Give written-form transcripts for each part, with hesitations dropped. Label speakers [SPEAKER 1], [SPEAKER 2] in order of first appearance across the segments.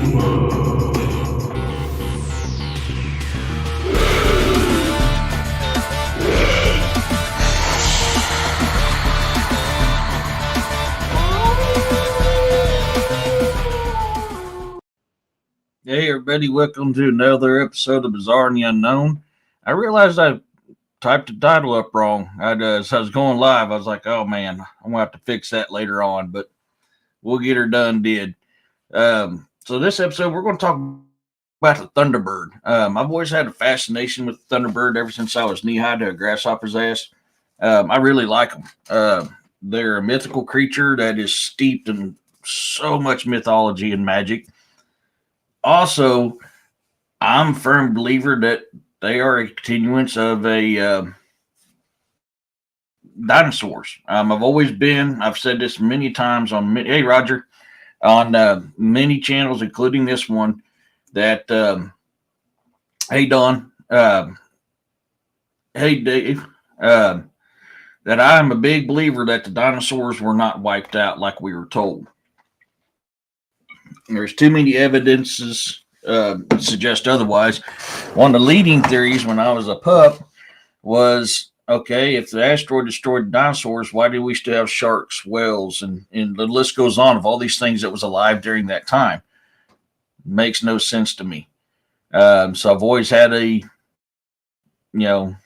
[SPEAKER 1] Hey everybody, welcome to another episode of Bizarre and the Unknown. I realized I typed the title up wrong. As I was going live, I was like, oh man, I'm going to have to fix that later on, but we'll get her done did. So this episode, we're going to talk about the Thunderbird. I've always had a fascination with the Thunderbird ever since I was knee-high to a grasshopper's ass. I really like them. They're a mythical creature that is steeped in so much mythology and magic. Also, I'm a firm believer that they are a continuance of a dinosaurs. I've always been. I've said this many times on. Hey, Roger, on many channels, including this one. That hey Don, hey Dave, that I'm a big believer that the dinosaurs were not wiped out like we were told. There's too many evidences suggest otherwise. One of the leading theories when I was a pup was, okay, if the asteroid destroyed the dinosaurs, why do we still have sharks, whales, and the list goes on of all these things that was alive during that time? Makes no sense to me. So I've always had Melissa,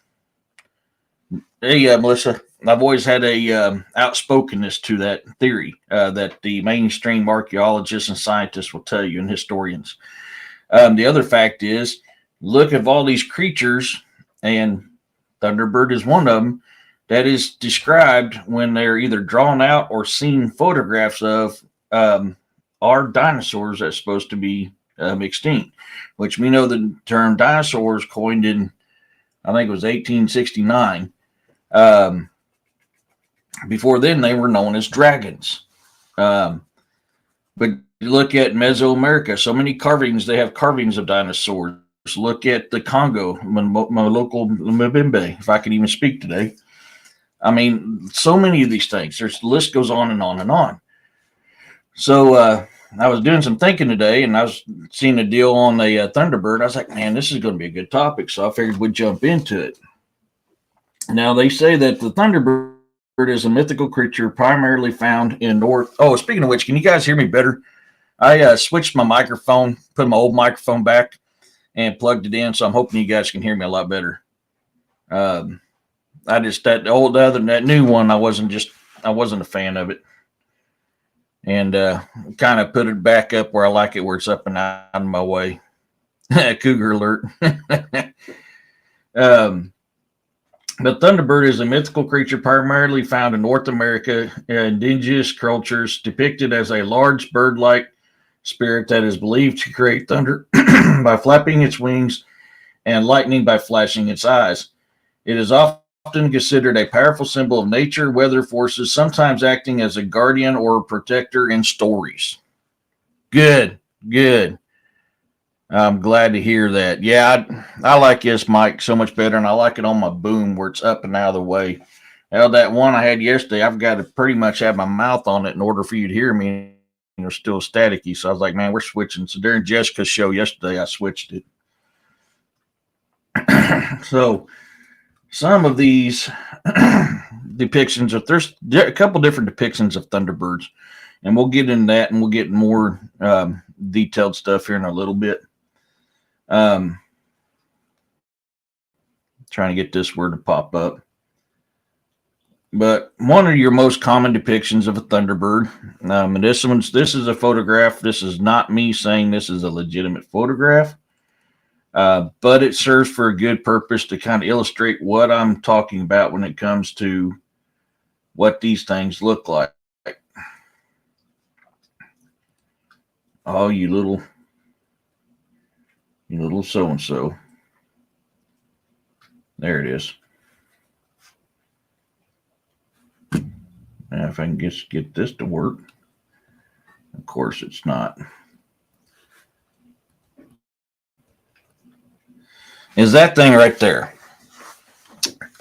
[SPEAKER 1] I've always had a outspokenness to that theory that the mainstream archaeologists and scientists will tell you, and historians. The other fact is, look at all these creatures, and Thunderbird is one of them, that is described when they're either drawn out or seen photographs of are dinosaurs that's supposed to be extinct, which we know the term dinosaurs coined in, I think it was 1869. Before then, they were known as dragons. But you look at Mesoamerica, so many carvings, they have carvings of dinosaurs. Look at the Congo, my local Mbembe, if I can even speak today. I mean, so many of these things. The list goes on and on and on. So I was doing some thinking today, and I was seeing a deal on the Thunderbird. I was like, man, this is going to be a good topic. So I figured we'd jump into it. Now, they say that the Thunderbird is a mythical creature primarily found in North. Oh, speaking of which, can you guys hear me better? I switched my microphone, put my old microphone back, and plugged it in. So I'm hoping you guys can hear me a lot better. That new one, I wasn't a fan of it, and kind of put it back up where I like it, where it's up and out of my way. Cougar alert. The Thunderbird is a mythical creature primarily found in North America. Indigenous cultures depicted as a large bird-like spirit that is believed to create thunder by flapping its wings and lightning by flashing its eyes. It is often considered a powerful symbol of nature, weather forces, sometimes acting as a guardian or protector in stories. Good. I'm glad to hear that. Yeah, I like this mic so much better, and I like it on my boom where it's up and out of the way. Now, that one I had yesterday, I've got to pretty much have my mouth on it in order for you to hear me. They're still staticky, so I was like, man, we're switching. So during Jessica's show yesterday, I switched it. So some of these depictions, there's a couple different depictions of Thunderbirds, and we'll get into that, and we'll get more detailed stuff here in a little bit. Trying to get this word to pop up. But one of your most common depictions of a Thunderbird, and this is a photograph. This is not me saying this is a legitimate photograph, but it serves for a good purpose to kind of illustrate what I'm talking about when it comes to what these things look like. Oh, you little so-and-so. There it is. Now, if I can just get this to work. Of course, it's not. Is that thing right there?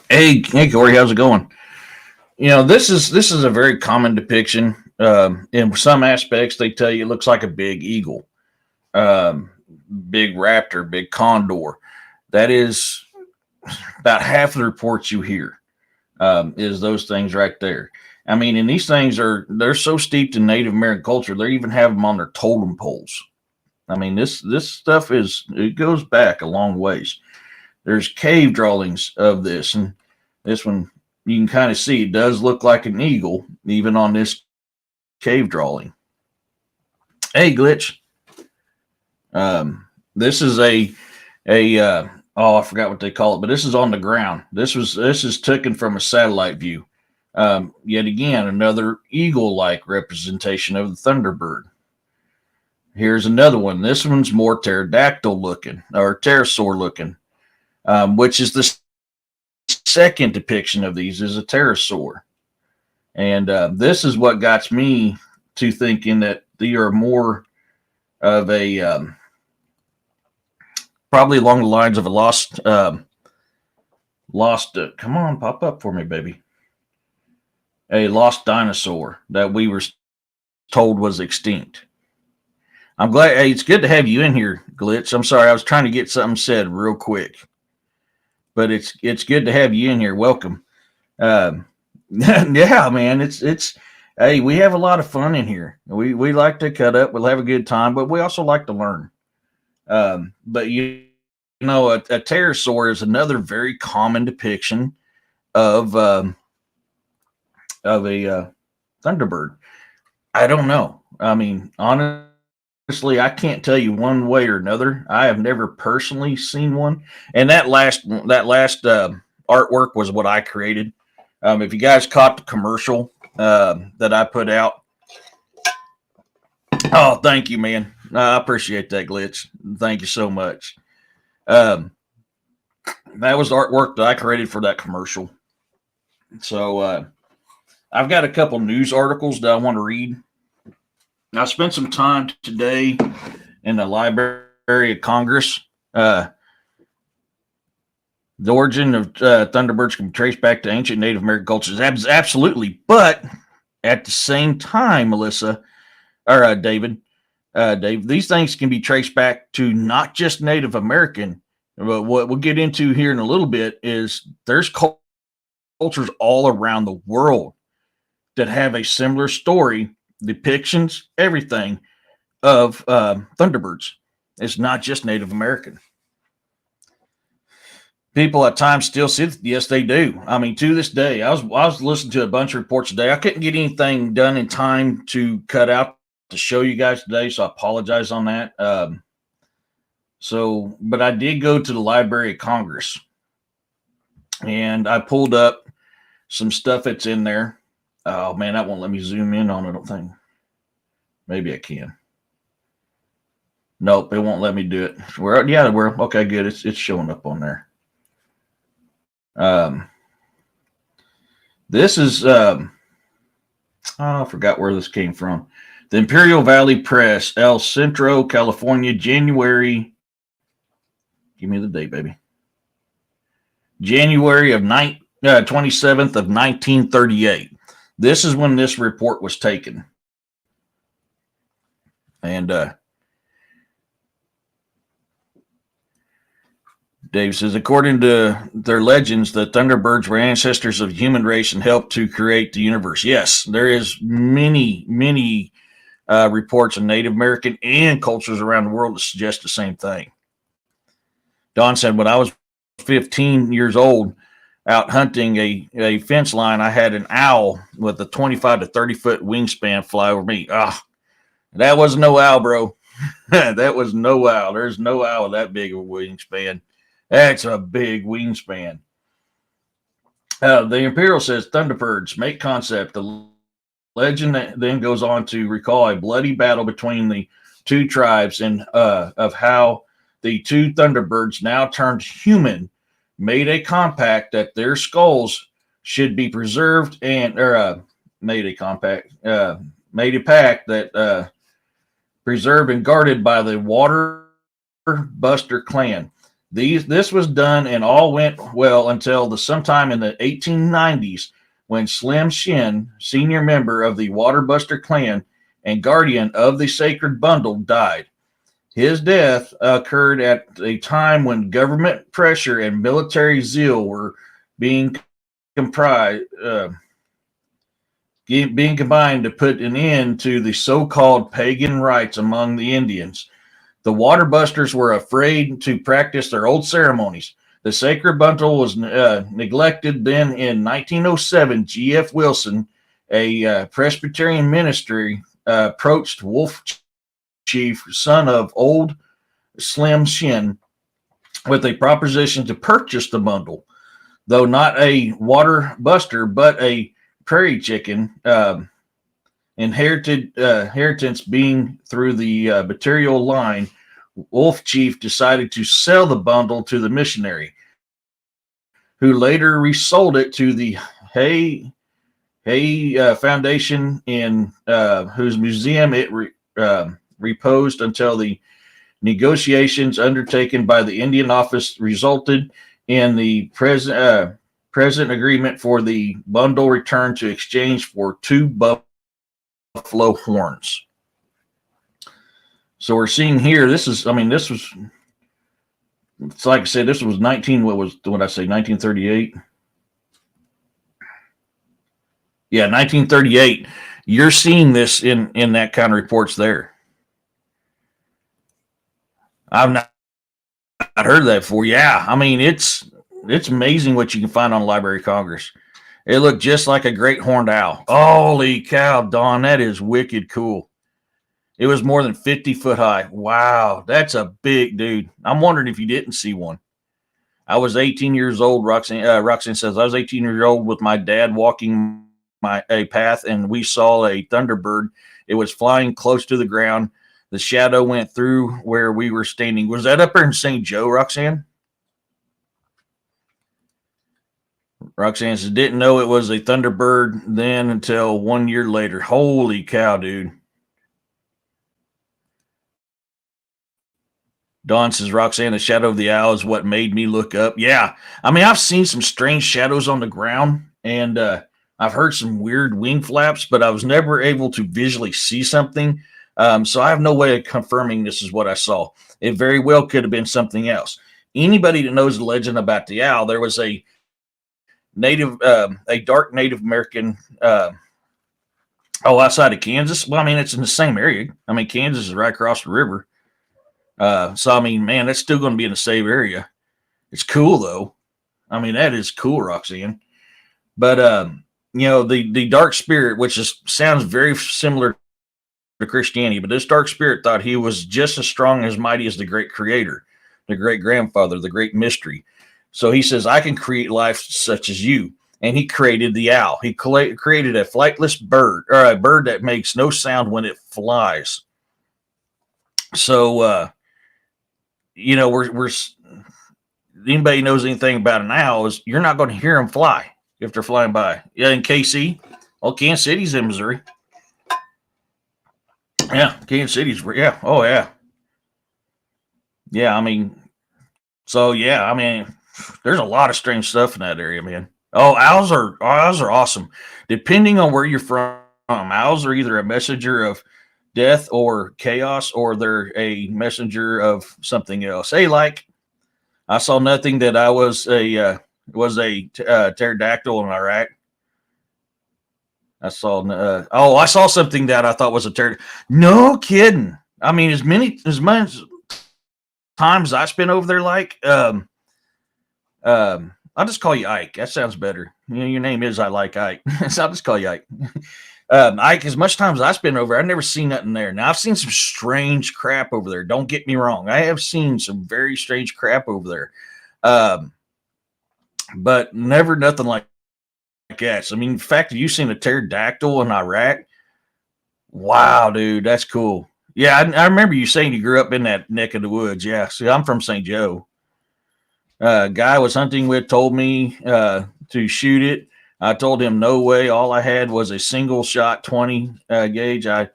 [SPEAKER 1] Hey, Corey, how's it going? You know, this is a very common depiction. In some aspects, they tell you it looks like a big eagle. big raptor, big condor. That is about half of the reports you hear, is those things right there. I mean, and these things they're so steeped in Native American culture, they even have them on their totem poles. I mean, this stuff it goes back a long ways. There's cave drawings of this, and this one you can kind of see it does look like an eagle, even on this cave drawing. Hey, Glitch. This is oh, I forgot what they call it, but this is on the ground. This is taken from a satellite view. Yet again, another eagle-like representation of the Thunderbird. Here's another one. This one's more pterodactyl looking, or pterosaur looking, which is the second depiction of these is a pterosaur. And this is what got me to thinking that they are more of a probably along the lines of a lost. Come on, pop up for me, baby. A lost dinosaur that we were told was extinct. I'm glad. Hey, it's good to have you in here, Glitch. I'm sorry, I was trying to get something said real quick, but it's good to have you in here. Welcome. Yeah, man. It's. Hey, we have a lot of fun in here. We like to cut up. We'll have a good time, but we also like to learn. But you know, a pterosaur is another very common depiction of a Thunderbird. I don't know. I mean, honestly, I can't tell you one way or another. I have never personally seen one, and that last artwork was what I created. If you guys caught the commercial that I put out, oh, thank you, man. I appreciate that, Glitch. Thank you so much. That was the artwork that I created for that commercial. So I've got a couple news articles that I want to read. I spent some time today in the Library of Congress. The origin of Thunderbirds can be traced back to ancient Native American cultures. Absolutely. But at the same time, Melissa, or David, Dave, these things can be traced back to not just Native American. But what we'll get into here in a little bit is there's cultures all around the world that have a similar story, depictions, everything of Thunderbirds. It's not just Native American. People at times still see it. Yes, they do. I mean, to this day, I was listening to a bunch of reports today. I couldn't get anything done in time to cut out to show you guys today, so I apologize on that. But I did go to the Library of Congress, and I pulled up some stuff that's in there. Oh man, that won't let me zoom in on it. I don't think. Maybe I can. Nope, it won't let me do it. We're okay. Good. It's showing up on there. This is I forgot where this came from. The Imperial Valley Press, El Centro, California, January. Give me the date, baby. January of 27th of 1938. This is when this report was taken. And Dave says, according to their legends, the Thunderbirds were ancestors of the human race and helped to create the universe. Yes, there is many reports of Native American and cultures around the world that suggest the same thing. Don said, when I was 15 years old, out hunting a fence line, I had an owl with a 25 to 30 foot wingspan fly over me. That was no owl, bro. That was no owl. There's no owl with that big of a wingspan. That's a big wingspan. The Imperial says Thunderbirds make concept. The legend then goes on to recall a bloody battle between the two tribes and of how the two Thunderbirds, now turned human, made a compact that their skulls should be preserved and made a pact that preserved and guarded by the Water Buster clan. This was done and all went well until sometime in the 1890s when Slim Shin, senior member of the Water Buster clan and guardian of the sacred bundle, died. His death occurred at a time when government pressure and military zeal were being comprised, being combined to put an end to the so-called pagan rites among the Indians. The water busters were afraid to practice their old ceremonies. The sacred bundle was neglected. Then in 1907, G.F. Wilson, a Presbyterian ministry, approached Wolf Chief, son of Old Slim Shin, with a proposition to purchase the bundle, though not a water buster, but a prairie chicken, inheritance being through the material line. Wolf Chief decided to sell the bundle to the missionary, who later resold it to the Hay Foundation, in whose museum it reposed until the negotiations undertaken by the Indian office resulted in the present agreement for the bundle return to exchange for 2 buffalo horns. So we're seeing here, this was, it's like I said, this was 1938? Yeah, 1938. You're seeing this in that kind of reports there. I've not heard that before. Yeah, it's amazing what you can find on Library of Congress. It looked just like a great horned owl. Holy cow, Don, that is wicked cool. It was more than 50 foot high. Wow, that's a big dude. I'm wondering if you didn't see one. I was 18 years old. Roxanne says, I was 18 years old with my dad walking a path, and we saw a Thunderbird. It was flying close to the ground. The shadow went through where we were standing. Was that up there in St. Joe, Roxanne? Roxanne says, didn't know it was a Thunderbird then until 1 year later. Holy cow, dude. Dawn says, Roxanne, the shadow of the owl is what made me look up. Yeah. I've seen some strange shadows on the ground, and I've heard some weird wing flaps, but I was never able to visually see something. So I have no way of confirming this is what I saw. It very well could have been something else. Anybody that knows the legend about the owl, there was a dark Native American, outside of Kansas. Well, it's in the same area. Kansas is right across the river. Man, that's still going to be in the same area. It's cool though. That is cool, Roxanne. But the dark spirit, which sounds very similar to Christianity, but this dark spirit thought he was just as strong and as mighty as the great creator, the great grandfather, the great mystery. So he says, I can create life such as you. And he created the owl. He created a flightless bird, or a bird that makes no sound when it flies. So, we're anybody knows anything about an owl is you're not going to hear them fly if they're flying by. Yeah, in KC, Kansas City's in Missouri. Yeah, Kansas City's, yeah, oh yeah, yeah. There's a lot of strange stuff in that area, man. Oh, owls are awesome. Depending on where you're from, owls are either a messenger of death or chaos, or they're a messenger of something else. Hey, like I saw nothing that I was a pterodactyl in Iraq. I saw something that I thought was a pterodactyl. No kidding. As many times I spent over there, I'll just call you Ike. That sounds better. Your name is I Like Ike, so I'll just call you Ike. Ike, as much time as I spend over, I've never seen nothing there. Now, I've seen some strange crap over there. Don't get me wrong. I have seen some very strange crap over there. But never nothing like that. So, the fact that you've seen a pterodactyl in Iraq, wow, dude, that's cool. Yeah, I remember you saying you grew up in that neck of the woods. Yeah, see, I'm from St. Joe. Guy I was hunting with told me to shoot it. I told him no way. All I had was a single shot 20 gauge. I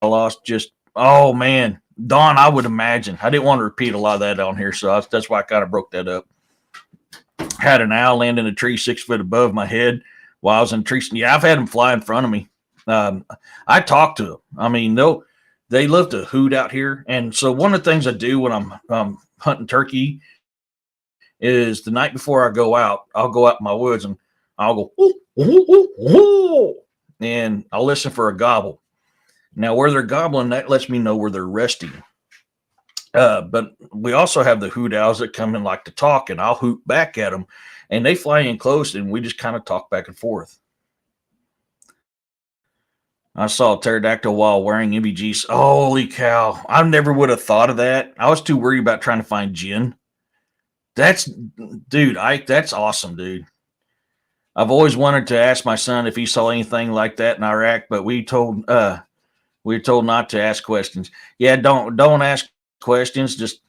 [SPEAKER 1] lost just, oh man, Don, I would imagine. I didn't want to repeat a lot of that on here, so that's why I kind of broke that up. Had an owl land in a tree 6 foot above my head while I was in the tree. Yeah, I've had them fly in front of me. I talked to them. they love to hoot out here. And so one of the things I do when I'm hunting turkey is the night before I go out, I'll go out in my woods and I'll go, ooh, ooh, ooh, ooh, and I'll listen for a gobble. Now, where they're gobbling, that lets me know where they're resting. But we also have the hoot owls that come in like to talk, and I'll hoot back at them, and they fly in close, and we just kind of talk back and forth. I saw a pterodactyl while wearing MBGs. Holy cow. I never would have thought of that. I was too worried about trying to find gin. That's, dude, that's awesome, dude. I've always wanted to ask my son if he saw anything like that in Iraq, but we were told not to ask questions. Yeah, don't ask questions. Just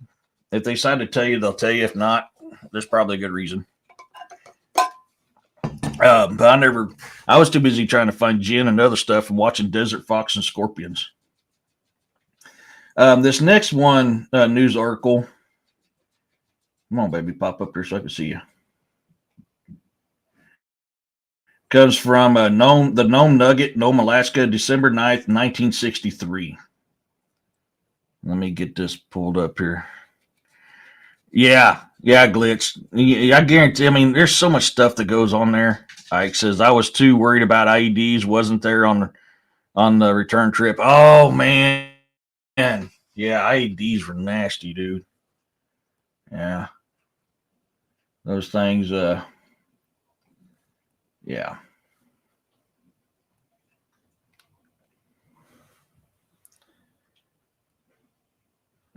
[SPEAKER 1] if they decide to tell you, they'll tell you. If not, there's probably a good reason. But I was too busy trying to find gin and other stuff and watching desert fox and scorpions. This next one, news article. Come on, baby, pop up here so I can see you. Comes from the Nome Nugget, Nome, Alaska, December 9th, 1963. Let me get this pulled up here. Yeah, Glitch. I guarantee. I mean, there's so much stuff that goes on there. Ike says I was too worried about IEDs. Wasn't there on the return trip? Oh man, yeah, IEDs were nasty, dude. Yeah, those things. Yeah.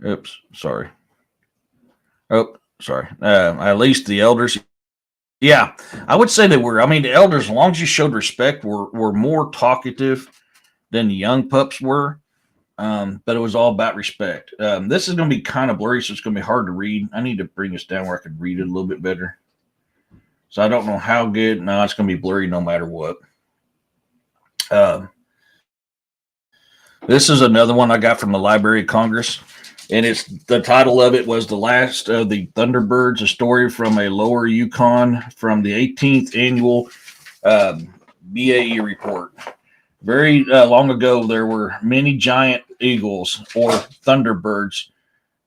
[SPEAKER 1] Oops, sorry. Oh, sorry. At least the elders. Yeah, I would say they were. I mean, the elders, as long as you showed respect, were more talkative than the young pups were. But it was all about respect. This is going to be kind of blurry, so it's going to be hard to read. I need to bring this down where I can read it a little bit better. So I don't know how good. No, it's going to be blurry no matter what. This is another one I got from the Library of Congress. And the title of it was The Last of the Thunderbirds, a story from a lower Yukon from the 18th annual BAE report. Very long ago, there were many giant eagles or thunderbirds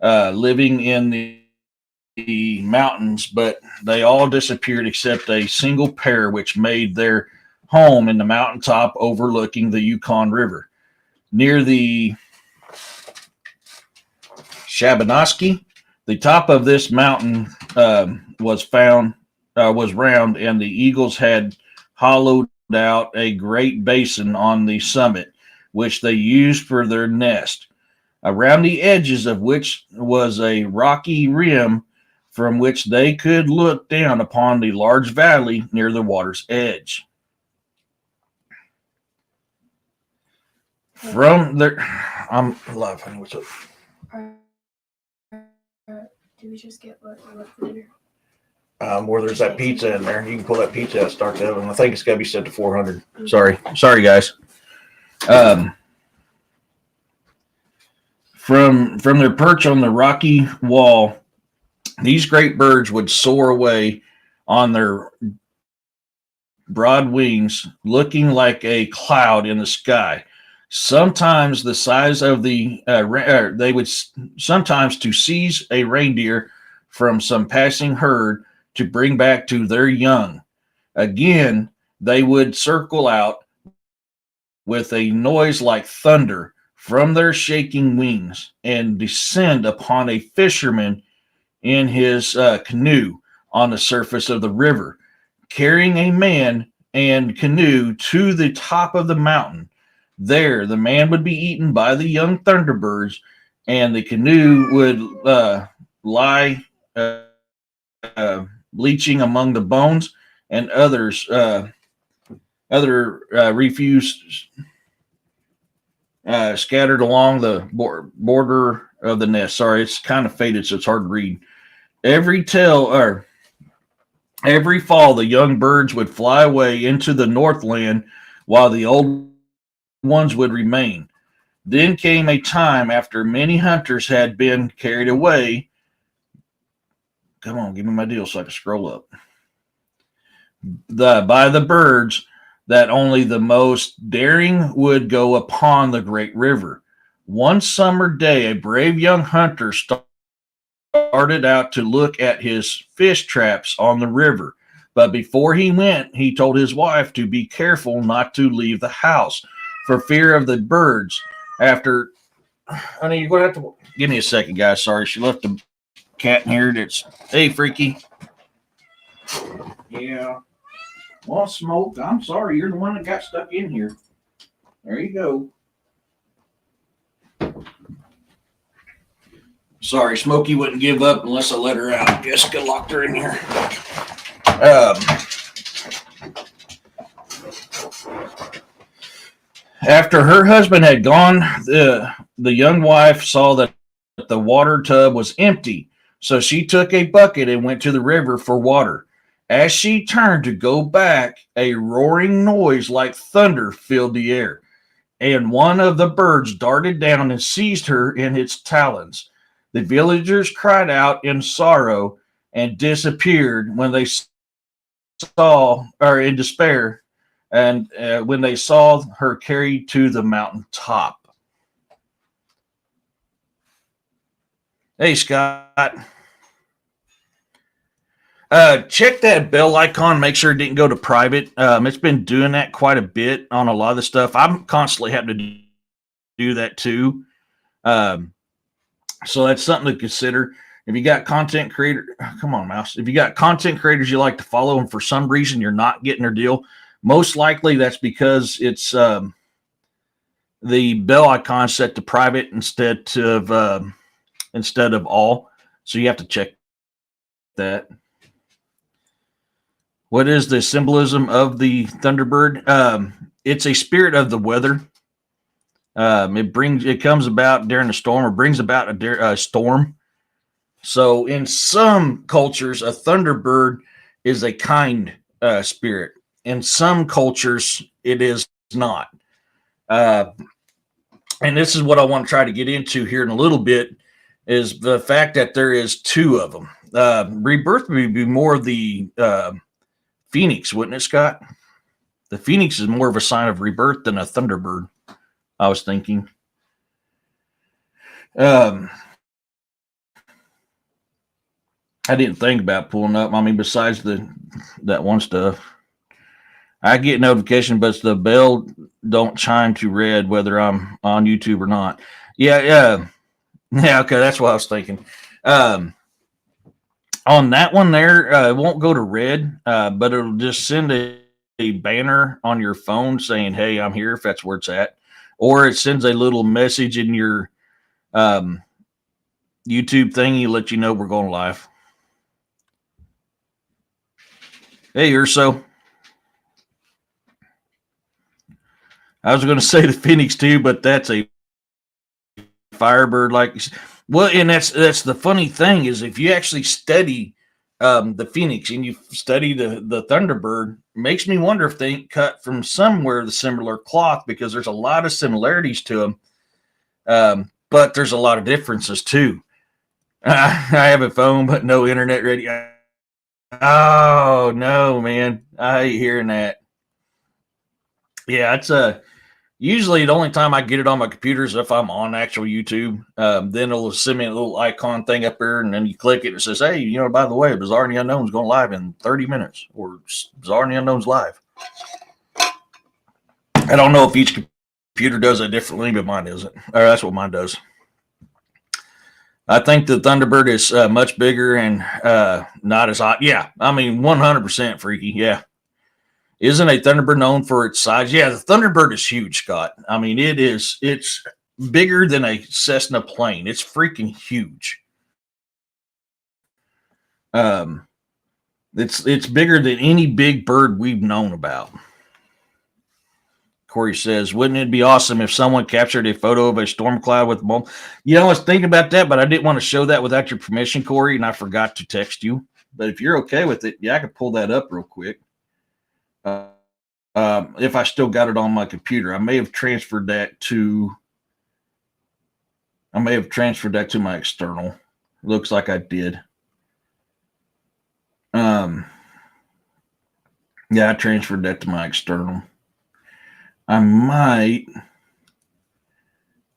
[SPEAKER 1] living in the mountains, but they all disappeared except a single pair, which made their home in the mountaintop overlooking the Yukon River. Near the Shabanoski, the top of this mountain was round, and the eagles had hollowed out a great basin on the summit, which they used for their nest, around the edges of which was a rocky rim from which they could look down upon the large valley near the water's edge. From there, I'm live, honey. What's up?
[SPEAKER 2] Did we just get what for dinner?
[SPEAKER 1] Where there's that pizza in there, you can pull that pizza out, start the oven. I think it's got to be set to 400. Sorry, guys. From their perch on the rocky wall, these great birds would soar away on their broad wings, looking like a cloud in the sky. Sometimes the size of they would sometimes to seize a reindeer from some passing herd to bring back to their young. Again, they would circle out with a noise like thunder from their shaking wings and descend upon a fisherman in his canoe on the surface of the river, carrying a man and canoe to the top of the mountain. There, the man would be eaten by the young thunderbirds, and the canoe would lie bleaching among the bones and other refuse scattered along the border of the nest. Sorry, it's kind of faded, so it's hard to read. Every fall, the young birds would fly away into the Northland, while the old ones would remain. Then came a time after many hunters had been carried away. Come on, give me my deal so I can scroll up. By the birds, that only the most daring would go upon the great river. One summer day, a brave young hunter started out to look at his fish traps on the river. But before he went, he told his wife to be careful not to leave the house for fear of the birds. After, honey, you're going to have to give me a second, guys. Sorry, she left the cat in here. That's, hey, freaky. Yeah. Well, Smoke, I'm sorry. You're the one that got stuck in here. There you go. Sorry, Smokey wouldn't give up unless I let her out. Jessica locked her in here. After her husband had gone, the young wife saw that the water tub was empty. So she took a bucket and went to the river for water. As she turned to go back, a roaring noise like thunder filled the air, and one of the birds darted down and seized her in its talons. The villagers cried out in sorrow and disappeared when they saw, or in despair, and when they saw her carried to the mountain top. Hey, Scott. Check that bell icon. Make sure it didn't go to private. It's been doing that quite a bit on a lot of the stuff. I'm constantly having to do that too. So that's something to consider. If you got content creator, come on, mouse. If you got content creators you like to follow, and for some reason you're not getting their deal, most likely that's because it's the bell icon set to private instead of all. So you have to check that. What is the symbolism of the Thunderbird? It's a spirit of the weather. It comes about during a storm, or brings about a storm. So in some cultures, a Thunderbird is a kind spirit. In some cultures, it is not. And this is what I want to try to get into here in a little bit, is the fact that there is two of them. Rebirth would be more of the Phoenix, wouldn't it, Scott? The Phoenix is more of a sign of rebirth than a Thunderbird, I was thinking. I didn't think about pulling up. I mean, besides that one stuff, I get notification, but the bell don't chime to red whether I'm on YouTube or not. Yeah. Okay, that's what I was thinking. On that one there, it won't go to red, but it'll just send a banner on your phone saying, "Hey, I'm here," if that's where it's at, or it sends a little message in your YouTube thingy, let you know we're going live. Hey, Urso. I was going to say the Phoenix too, but that's a Firebird. Well, and that's the funny thing is, if you actually study the Phoenix and you study the Thunderbird, it makes me wonder if they ain't cut from somewhere the similar cloth, because there's a lot of similarities to them, but there's a lot of differences too. I have a phone, but no internet ready. Oh no, man! I hate hearing that. Yeah, it's usually the only time I get it on my computer is if I'm on actual YouTube. Then it'll send me a little icon thing up there, and then you click it and it says, "Hey, by the way, Bizarre and the Unknown is going live in 30 minutes," or "Bizarre and the Unknown's live." I don't know if each computer does it differently, but mine doesn't. Or that's what mine does. I think the Thunderbird is much bigger and not as hot. Yeah, I mean, 100% freaky. Yeah. Isn't a Thunderbird known for its size? Yeah, the Thunderbird is huge, Scott. I mean, it's bigger than a Cessna plane. It's freaking huge. It's bigger than any big bird we've known about. Corey says, wouldn't it be awesome if someone captured a photo of a storm cloud with multiple? I was thinking about that, but I didn't want to show that without your permission, Corey, and I forgot to text you. But if you're okay with it, yeah, I could pull that up real quick. If I still got it on my computer, I may have transferred that to my external. Looks like I did. Yeah, I transferred that to my external. I might.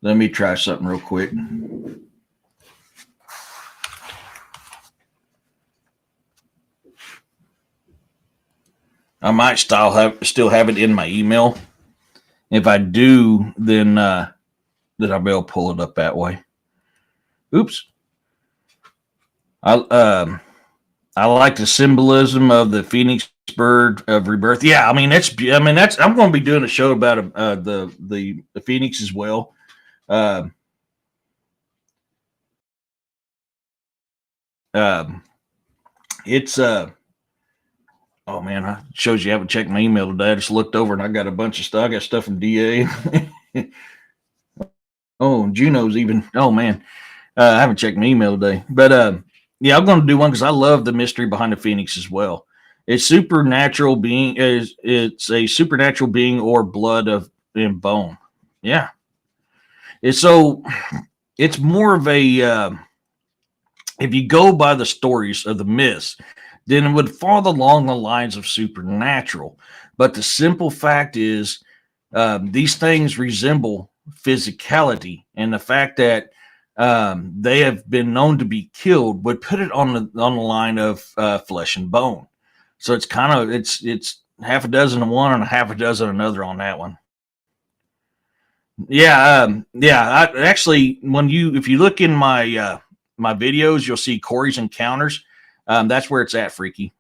[SPEAKER 1] Let me try something real quick. I might still have it in my email. If I do, then I'll be able to pull it up that way. Oops. I like the symbolism of the phoenix bird of rebirth. Yeah, I'm going to be doing a show about the phoenix as well. It's oh man, it shows you haven't checked my email today. I just looked over and I got a bunch of stuff. I got stuff from DA. Oh, Juno's even. Oh man, I haven't checked my email today. But yeah, I'm going to do one because I love the mystery behind the phoenix as well. It's supernatural being. It's a supernatural being or blood of in bone. Yeah. It's more of a. If you go by the stories of the myths, then it would fall along the lines of supernatural. But the simple fact is, these things resemble physicality, and the fact that they have been known to be killed would put it on the line of flesh and bone. So it's it's half a dozen of one and a half a dozen another on that one. Yeah, actually, if you look in my my videos, you'll see Corey's Encounters. That's where it's at, Freaky.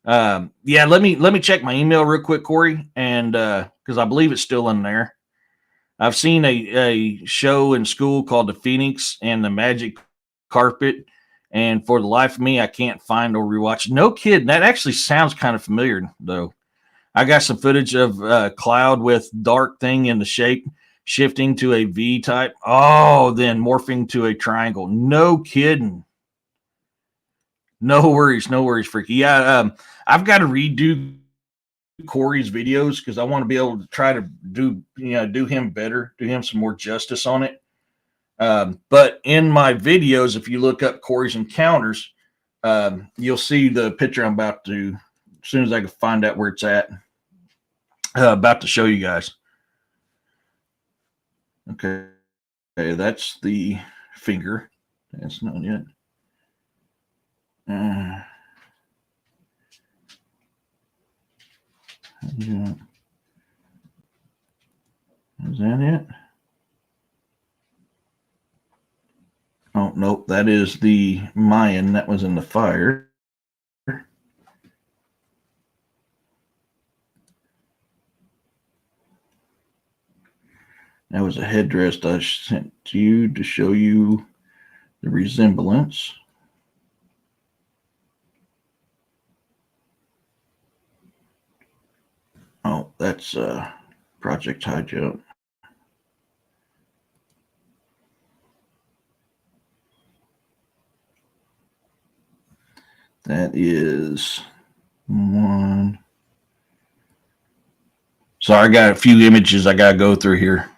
[SPEAKER 1] Yeah, let me check my email real quick, Corey, and because I believe it's still in there. I've seen a show in school called The Phoenix and the Magic Carpet, and for the life of me, I can't find or rewatch. No kidding, that actually sounds kind of familiar, though. I got some footage of Cloud with dark thing in the shape shifting to a V type. Oh, then morphing to a triangle. No kidding. No worries, Freaky. Yeah, I've got to redo Corey's videos because I want to be able to try to do him better, do him some more justice on it. But in my videos, if you look up Corey's Encounters, you'll see the picture I'm about to, as soon as I can find out where it's at, about to show you guys. Okay, that's the finger. That's not yet. Yeah. Is that it? Oh, nope. That is the Mayan that was in the fire. That was a headdress I sent to you to show you the resemblance. Oh, that's Project High Jump. That is one. So I got a few images I got to go through here.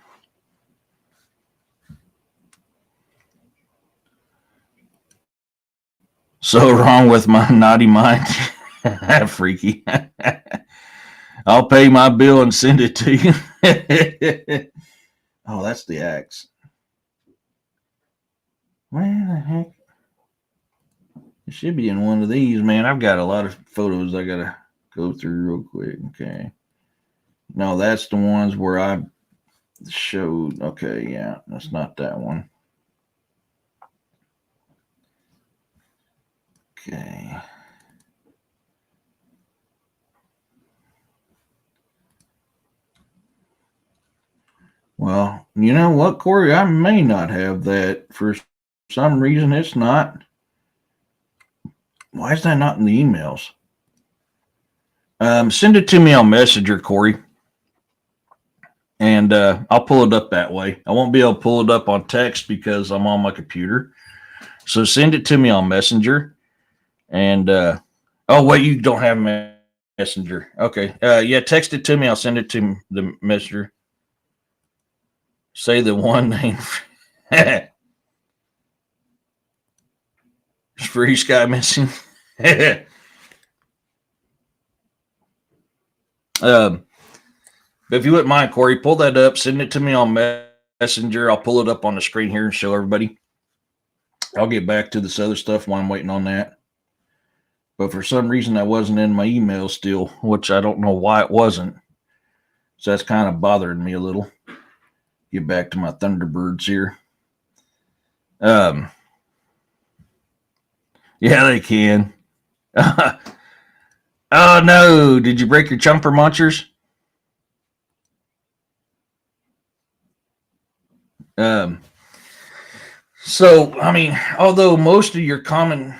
[SPEAKER 1] So wrong with my naughty mind. Freaky. I'll pay my bill and send it to you. Oh, that's the axe. Where the heck? It should be in one of these, man. I've got a lot of photos I got to go through real quick. Okay. No, that's the ones where I showed. Okay, yeah, that's not that one. Okay. Well, you know what, Corey? I may not have that. For some reason, it's not. Why is that not in the emails? Send it to me on Messenger, Corey. And I'll pull it up that way. I won't be able to pull it up on text because I'm on my computer. So send it to me on Messenger. And, oh, wait, you don't have Messenger. Okay. Yeah, text it to me. I'll send it to the Messenger. Say the one name. Free Sky missing. But if you wouldn't mind, Corey, pull that up, send it to me on Messenger. I'll pull it up on the screen here and show everybody. I'll get back to this other stuff while I'm waiting on that. But for some reason, that wasn't in my email still, which I don't know why it wasn't. So that's kind of bothering me a little. Get back to my Thunderbirds here. Yeah, they can. Oh no! Did you break your chumper munchers? So I mean, although most of your common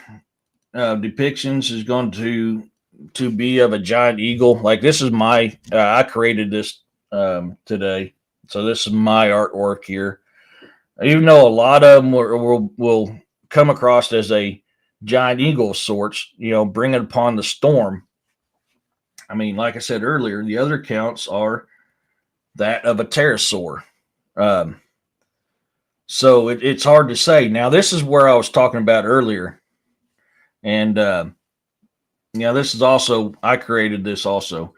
[SPEAKER 1] depictions is going to be of a giant eagle, like this is my I created this today, so this is my artwork here. Even though a lot of them will come across as a giant eagle of sorts, bring it upon the storm. I mean, like I said earlier, the other accounts are that of a pterosaur. So it's hard to say. Now, this is where I was talking about earlier. And, this is also, I created this also.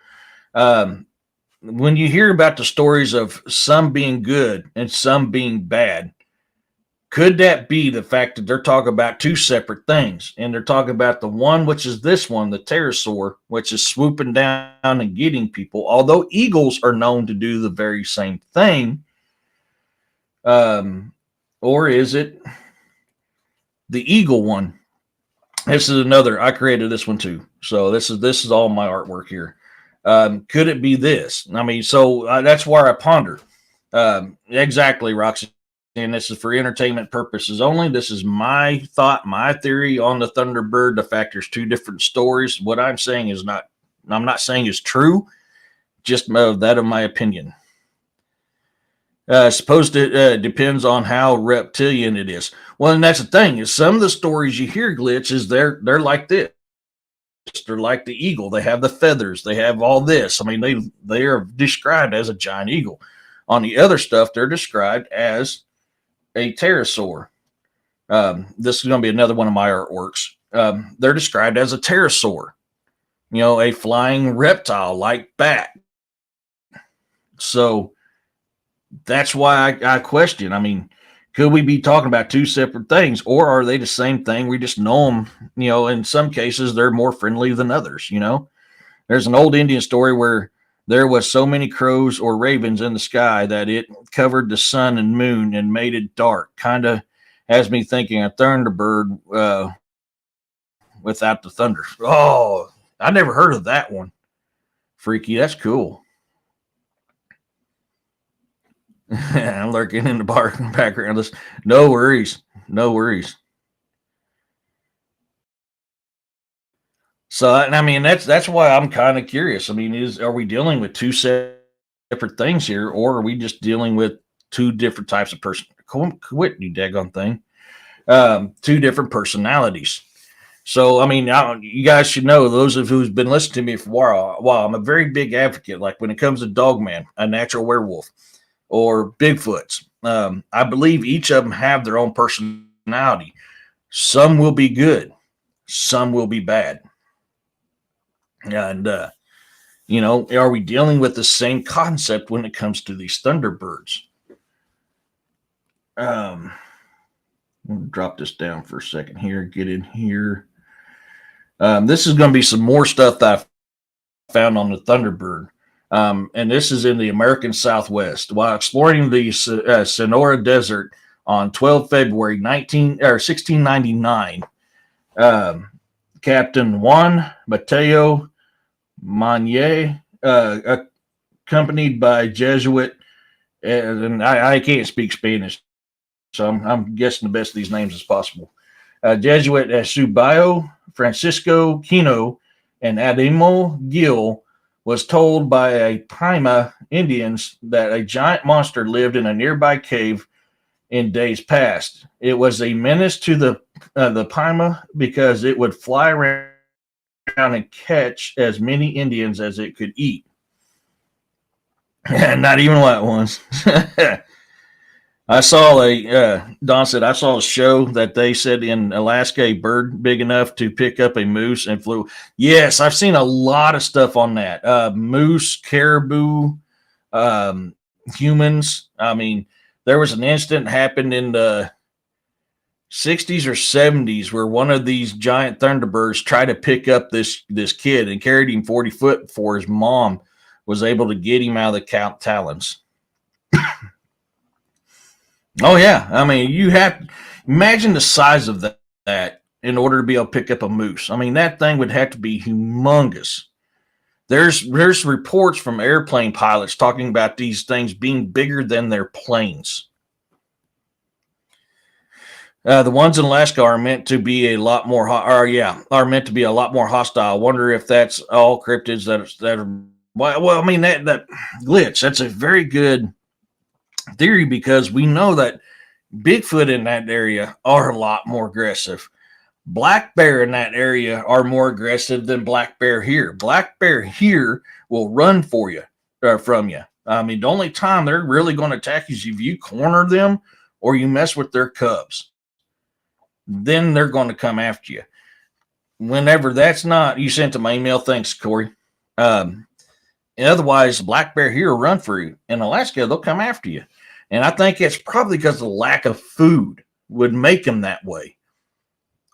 [SPEAKER 1] When you hear about the stories of some being good and some being bad, could that be the fact that they're talking about two separate things? And they're talking about the one, which is this one, the pterosaur, which is swooping down and getting people, although eagles are known to do the very same thing. Or is it the eagle one? This is another, I created this one too. So this is all my artwork here. Could it be this? I mean, so that's where I ponder. Exactly, Roxy. And this is for entertainment purposes only. This is my thought, my theory on the Thunderbird. The fact there's two different stories. What I'm saying is I'm not saying is true, just that of my opinion. Supposed to depends on how reptilian it is. Well, and that's the thing is some of the stories you hear, Glitch, is they're like this. They're like the eagle. They have the feathers. They have all this. I mean, they are described as a giant eagle. On the other stuff, they're described as a pterosaur. This is going to be another one of my artworks. They're described as a pterosaur, a flying reptile like bat. So that's why I question. I mean, could we be talking about two separate things, or are they the same thing? We just know them. In some cases, they're more friendly than others. There's an old Indian story where there was so many crows or ravens in the sky that it covered the sun and moon and made it dark. Kind of has me thinking a Thunderbird without the thunder. Oh, I never heard of that one. Freaky. That's cool. I'm lurking in the background. No worries. No worries. So, I mean, that's why I'm kind of curious. I mean, are we dealing with two separate things here, or are we just dealing with two different types of person? Quit, you daggone thing. Two different personalities. So, I mean, you guys should know, those of who's been listening to me for a while, I'm a very big advocate. Like when it comes to Dogman, a natural werewolf, or Bigfoots, I believe each of them have their own personality. Some will be good, some will be bad. And, are we dealing with the same concept when it comes to these Thunderbirds? Let me drop this down for a second here, get in here. This is going to be some more stuff that I found on the Thunderbird. And this is in the American Southwest. While exploring the Sonora Desert on 12 February 1699, Captain Juan Mateo Manier, accompanied by Jesuit, and I can't speak Spanish, so I'm guessing the best of these names as possible. Jesuit Subayo, Francisco Quino, and Ademo Gil was told by a Paima Indians that a giant monster lived in a nearby cave in days past. It was a menace to the Paima because it would fly around and catch as many Indians as it could eat. Not even white ones. I saw Don said, I saw a show that they said in Alaska, a bird big enough to pick up a moose and flew. Yes, I've seen a lot of stuff on that. Moose, caribou, humans. I mean, there was an incident happened in the 60s or 70s where one of these giant Thunderbirds tried to pick up this kid and carried him 40 foot before his mom was able to get him out of the talons. Oh yeah, I mean, you have imagine the size of that in order to be able to pick up a moose. I mean, that thing would have to be humongous. There's reports from airplane pilots talking about these things being bigger than their planes. The ones in Alaska are meant to be a lot more are meant to be a lot more hostile. I wonder if that's all cryptids that are well, I mean that glitch. That's a very good theory because we know that Bigfoot in that area are a lot more aggressive. Black bear in that area are more aggressive than black bear here. Black bear here will run for you from you. I mean, the only time they're really going to attack you is if you corner them or you mess with their cubs. Then they're going to come after you. Whenever that's not, you sent to my email. Thanks, Corey. Otherwise, black bear here will run for you. In Alaska, they'll come after you. And I think it's probably because the lack of food would make them that way.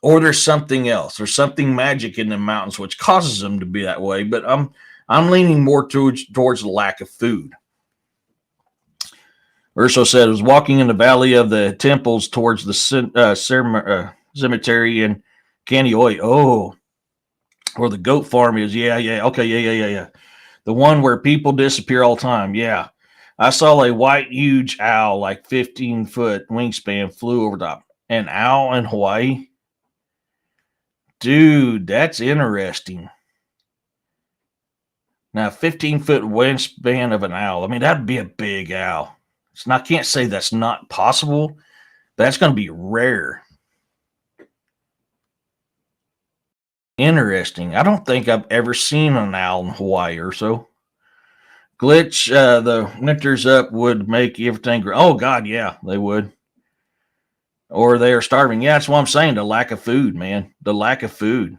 [SPEAKER 1] Or there's something else. There's something magic in the mountains which causes them to be that way. But I'm leaning more towards the lack of food. Urso said, I was walking in the valley of the temples towards the cemetery in Kanioy. Oh, where the goat farm is. Yeah. Okay, yeah. The one where people disappear all the time. Yeah. I saw a white, huge owl, like 15-foot wingspan, flew over top. An owl in Hawaii? Dude, that's interesting. Now, 15-foot wingspan of an owl. I mean, that'd be a big owl. I can't say that's not possible, but that's going to be rare. Interesting. I don't think I've ever seen an owl in Hawaii or so. Glitch, the winters up would make everything grow. Oh, God, yeah, they would. Or they are starving. Yeah, that's what I'm saying. The lack of food, man. The lack of food.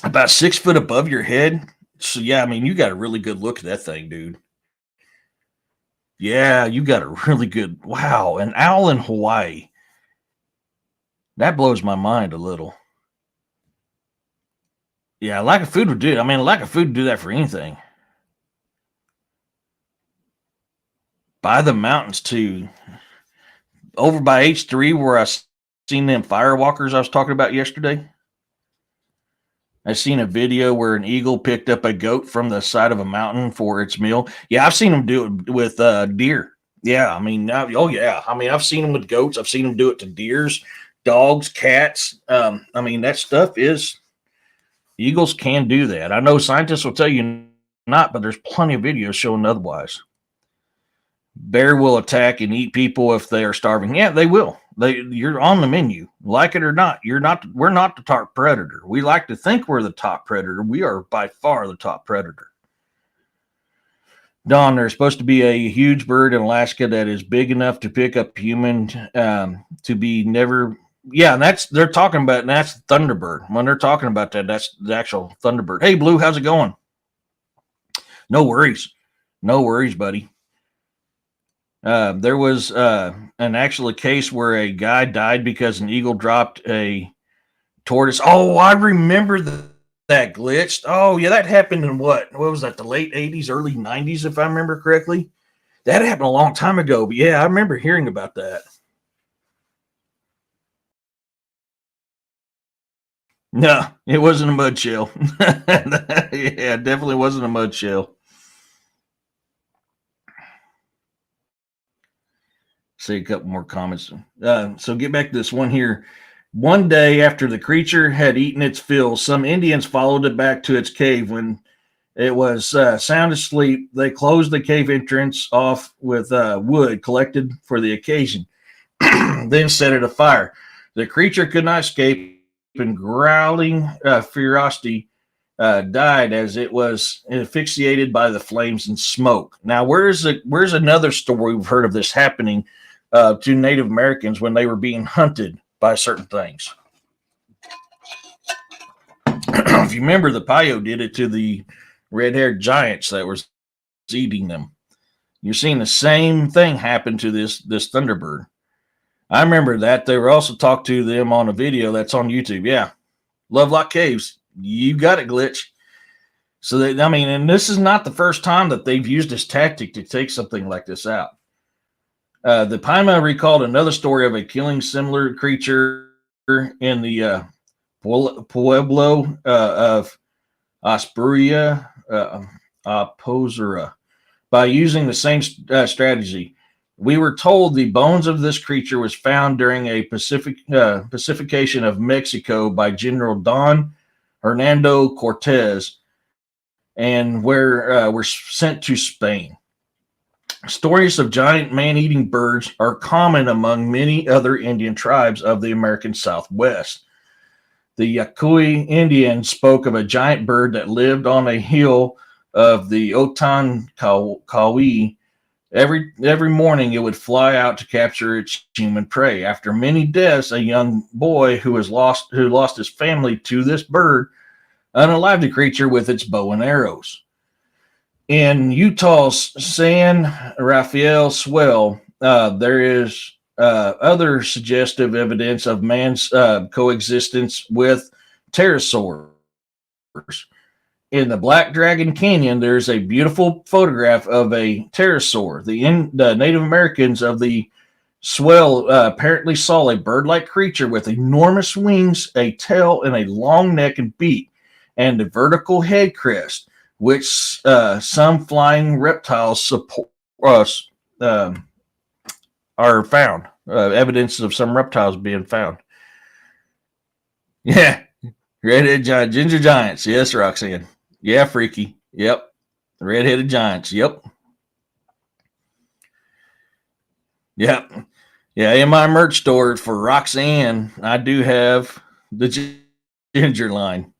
[SPEAKER 1] About 6 foot above your head. So, yeah, I mean, you got a really good look at that thing, dude. Yeah, you got a really good. Wow, an owl in Hawaii. That blows my mind a little. Yeah, lack of food would do it. I mean, lack of food would do that for anything. By the mountains, too. Over by H3, where I seen them firewalkers I was talking about yesterday. I seen a video where an eagle picked up a goat from the side of a mountain for its meal. Yeah, I've seen them do it with deer. Yeah, I mean, oh yeah. I mean, I've seen them with goats. I've seen them do it to deers, dogs, cats. I mean, that stuff is, eagles can do that. I know scientists will tell you not, but there's plenty of videos showing otherwise. Bear will attack and eat people if they are starving. Yeah, they will. You're on the menu, like it or not. We're not the top predator. We like to think we're the top predator. We are by far the top predator. Don, there's supposed to be a huge bird in Alaska that is big enough to pick up human to be never. Yeah, and they're talking about, and that's Thunderbird. When they're talking about that, that's the actual Thunderbird. Hey, Blue, how's it going? No worries, buddy. There was an actual case where a guy died because an eagle dropped a tortoise. Oh, I remember that glitched. Oh, yeah, that happened in what was that, the late 80s, early 90s, if I remember correctly? That happened a long time ago, but yeah, I remember hearing about that. No, it wasn't a mud shell. Yeah, it definitely wasn't a mud shell. Say a couple more comments. So get back to this one here. One day after the creature had eaten its fill, some Indians followed it back to its cave. When it was sound asleep, they closed the cave entrance off with wood collected for the occasion, then set it afire. The creature could not escape, and growling ferocity died as it was asphyxiated by the flames and smoke. Now, where's another story we've heard of this happening to Native Americans when they were being hunted by certain things? If you remember, the Payo did it to the red-haired giants that was eating them. You're seeing the same thing happen to this Thunderbird. I remember that. They were also talked to them on a video that's on YouTube. Yeah. Lovelock Caves. You got it, Glitch. So, and this is not the first time that they've used this tactic to take something like this out. The Paima recalled another story of a killing similar creature in the Pueblo of Aspuria, Posura, by using the same strategy. We were told the bones of this creature was found during a pacification of Mexico by General Don Hernando Cortez, and were sent to Spain. Stories of giant man-eating birds are common among many other Indian tribes of the American Southwest. The Yaqui Indians spoke of a giant bird that lived on a hill of the Otonkawi. Every morning it would fly out to capture its human prey. After many deaths, a young boy who lost his family to this bird unalived the creature with its bow and arrows. In Utah's San Rafael Swell, there is other suggestive evidence of man's coexistence with pterosaurs. In the Black Dragon Canyon, there's a beautiful photograph of a pterosaur. The Native Americans of the swell apparently saw a bird-like creature with enormous wings, a tail, and a long neck and beak, and a vertical head crest, which some flying reptiles are found. Evidence of some reptiles being found. Yeah, redheaded giant, ginger giants. Yes, Roxanne. Yeah, freaky. Yep, redheaded giants. Yep. Yep. Yeah, in my merch store for Roxanne, I do have the ginger line.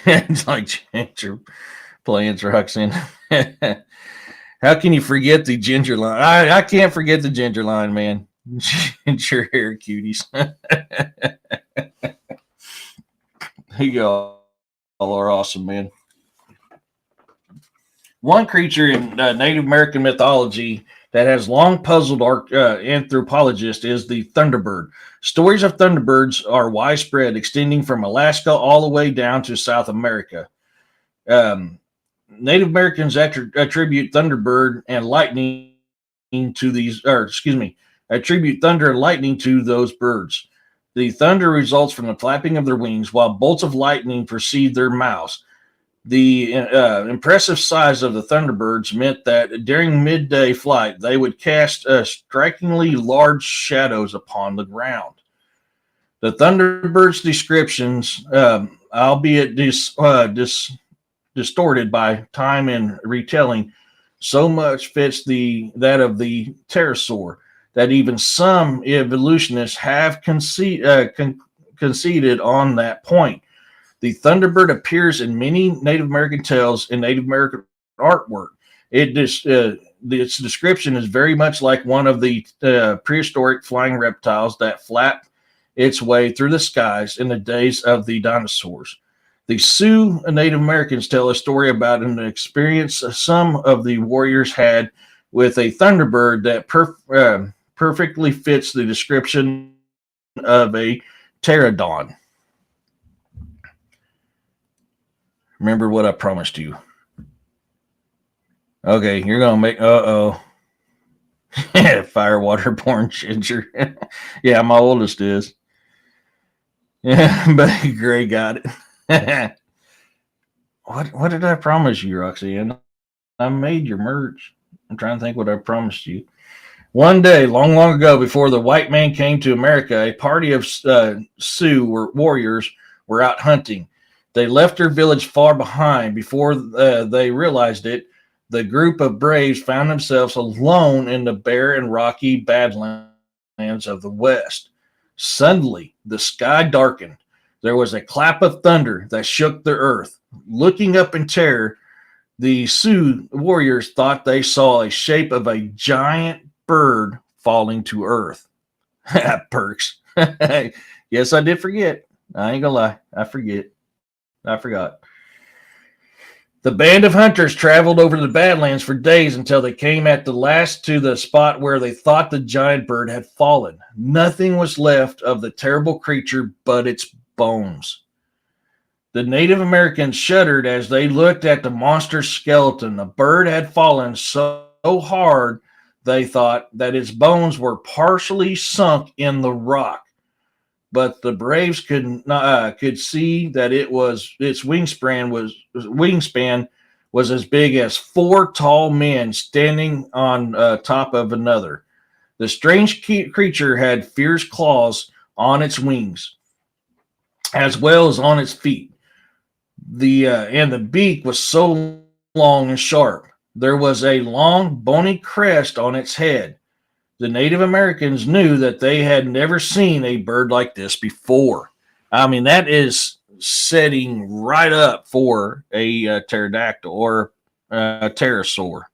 [SPEAKER 1] It's like ginger plants, Roxanne. How can you forget the ginger line? I can't forget the ginger line, man. Ginger hair cuties. Y'all are awesome, man. One creature in Native American mythology that has long puzzled anthropologists is the Thunderbird. Stories of Thunderbirds are widespread, extending from Alaska all the way down to South America. Native Americans attribute Thunderbird and lightning attribute thunder and lightning to those birds. The thunder results from the flapping of their wings, while bolts of lightning precede their mouths. The impressive size of the Thunderbirds meant that during midday flight, they would cast strikingly large shadows upon the ground. The Thunderbirds' descriptions, albeit distorted by time and retelling, so much fits that of the pterosaur that even some evolutionists have conceded on that point. The Thunderbird appears in many Native American tales and Native American artwork. Its description is very much like one of the prehistoric flying reptiles that flapped its way through the skies in the days of the dinosaurs. The Sioux Native Americans tell a story about an experience some of the warriors had with a Thunderbird that perfectly fits the description of a pterodon. Remember what I promised you. Okay, you're going to make... Fire waterborne ginger. Yeah, my oldest is. Yeah, but Gray got it. What did I promise you, Roxanne? I made your merch. I'm trying to think what I promised you. One day, long, long ago, before the white man came to America, a party of Sioux warriors were out hunting. They left their village far behind. Before they realized it, the group of braves found themselves alone in the bare and rocky badlands of the West. Suddenly, the sky darkened. There was a clap of thunder that shook the earth. Looking up in terror, the Sioux warriors thought they saw a shape of a giant bird falling to earth. Perks. Yes, I did forget. I ain't gonna lie. I forgot. The band of hunters traveled over the Badlands for days until they came at the last to the spot where they thought the giant bird had fallen. Nothing was left of the terrible creature but its bones. The Native Americans shuddered as they looked at the monster's skeleton. The bird had fallen so hard, they thought, that its bones were partially sunk in the rock. But the braves could see that its wingspan was as big as 4 tall men standing on top of another. The strange creature had fierce claws on its wings, as well as on its feet. The beak was so long and sharp. There was a long, bony crest on its head. The Native Americans knew that they had never seen a bird like this before. I mean, that is setting right up for a pterodactyl or a pterosaur.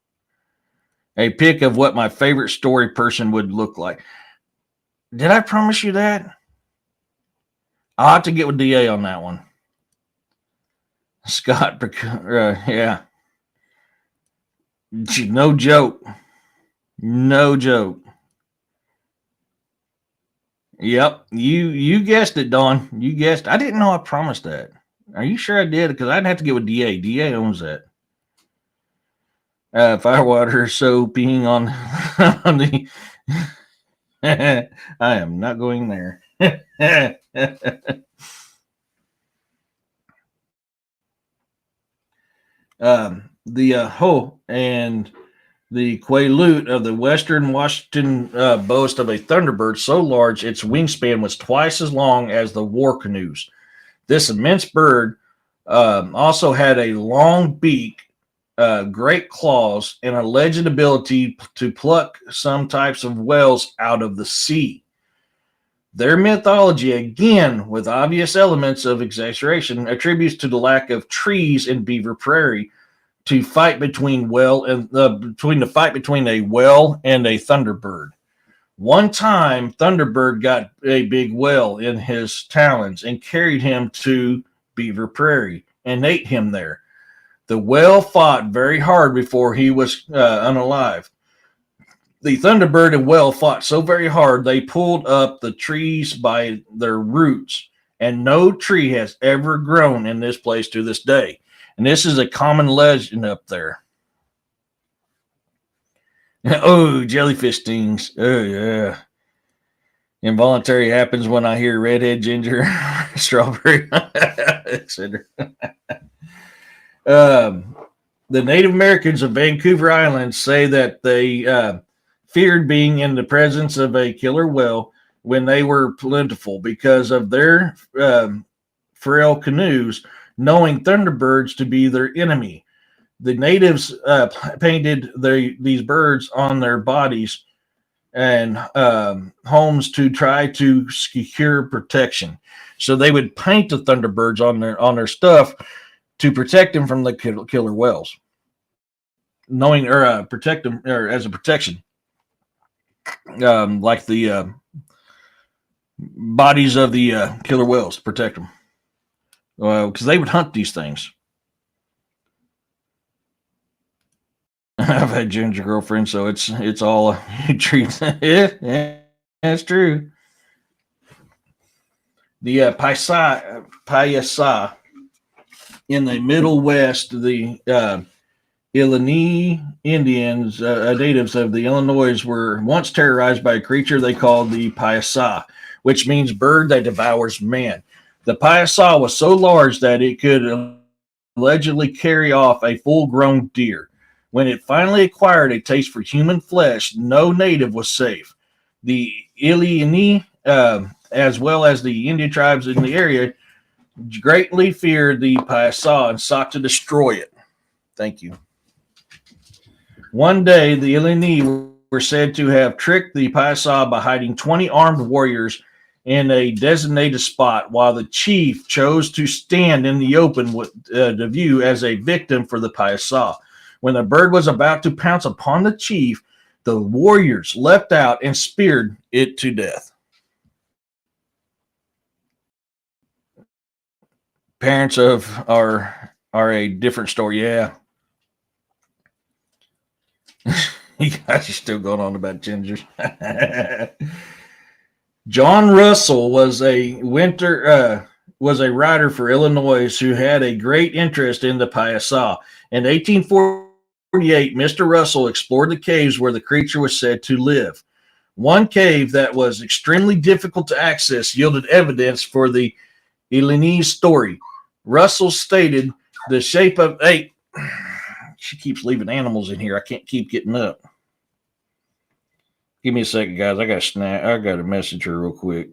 [SPEAKER 1] A pic of what my favorite story person would look like. Did I promise you that? I'll have to get with DA on that one. Scott, yeah. No joke. No joke. Yep, you guessed it, Dawn. You guessed. I didn't know I promised that. Are you sure I did? Because I'd have to get with DA. DA owns that. Firewater, so peeing on, on the. I am not going there. And the Quaalude of the Western Washington boast of a Thunderbird so large its wingspan was twice as long as the war canoes. This immense bird also had a long beak, great claws, and a alleged ability to pluck some types of whales out of the sea. Their mythology, again with obvious elements of exaggeration, attributes to the lack of trees in Beaver Prairie to fight between the fight between a whale and a thunderbird. One time, Thunderbird got a big whale in his talons and carried him to Beaver Prairie and ate him there. The whale fought very hard before he was unalive. The Thunderbird and whale fought so very hard they pulled up the trees by their roots, and no tree has ever grown in this place to this day. And this is a common legend up there. Oh, jellyfish stings. Oh, yeah. Involuntary happens when I hear redhead ginger, strawberry, etc. The Native Americans of Vancouver Island say that they feared being in the presence of a killer whale when they were plentiful because of their frail canoes, knowing Thunderbirds to be their enemy. The natives painted these birds on their bodies and homes to try to secure protection. So they would paint the Thunderbirds on their stuff to protect them from the killer whales, knowing or protect them or as a protection, like the bodies of the killer whales protect them, because they would hunt these things. I've had ginger girlfriends, so it's all treats. Yeah, that's true. The Paisa in the Middle West, the Illinois Indians, natives of the Illinois, were once terrorized by a creature they called the Paisa, which means bird that devours man. The Paisa was so large that it could allegedly carry off a full-grown deer. When it finally acquired a taste for human flesh, no native was safe. The Illini, as well as the Indian tribes in the area, greatly feared the Paisa and sought to destroy it. Thank you. One day, the Illini were said to have tricked the Paisa by hiding 20 armed warriors in a designated spot, while the chief chose to stand in the open with the view as a victim for the Paisa. When the bird was about to pounce upon the chief, the warriors leapt out and speared it to death. Parents of our are a different story. Yeah. You guys are still going on about gingers. John Russell was a writer for Illinois who had a great interest in the Piasa. In 1848, Mr. Russell explored the caves where the creature was said to live. One cave that was extremely difficult to access yielded evidence for the Illinois story. Russell stated the shape of a. She keeps leaving animals in here. I can't keep getting up. Give me a second, guys. I got a snack. I got to message her real quick.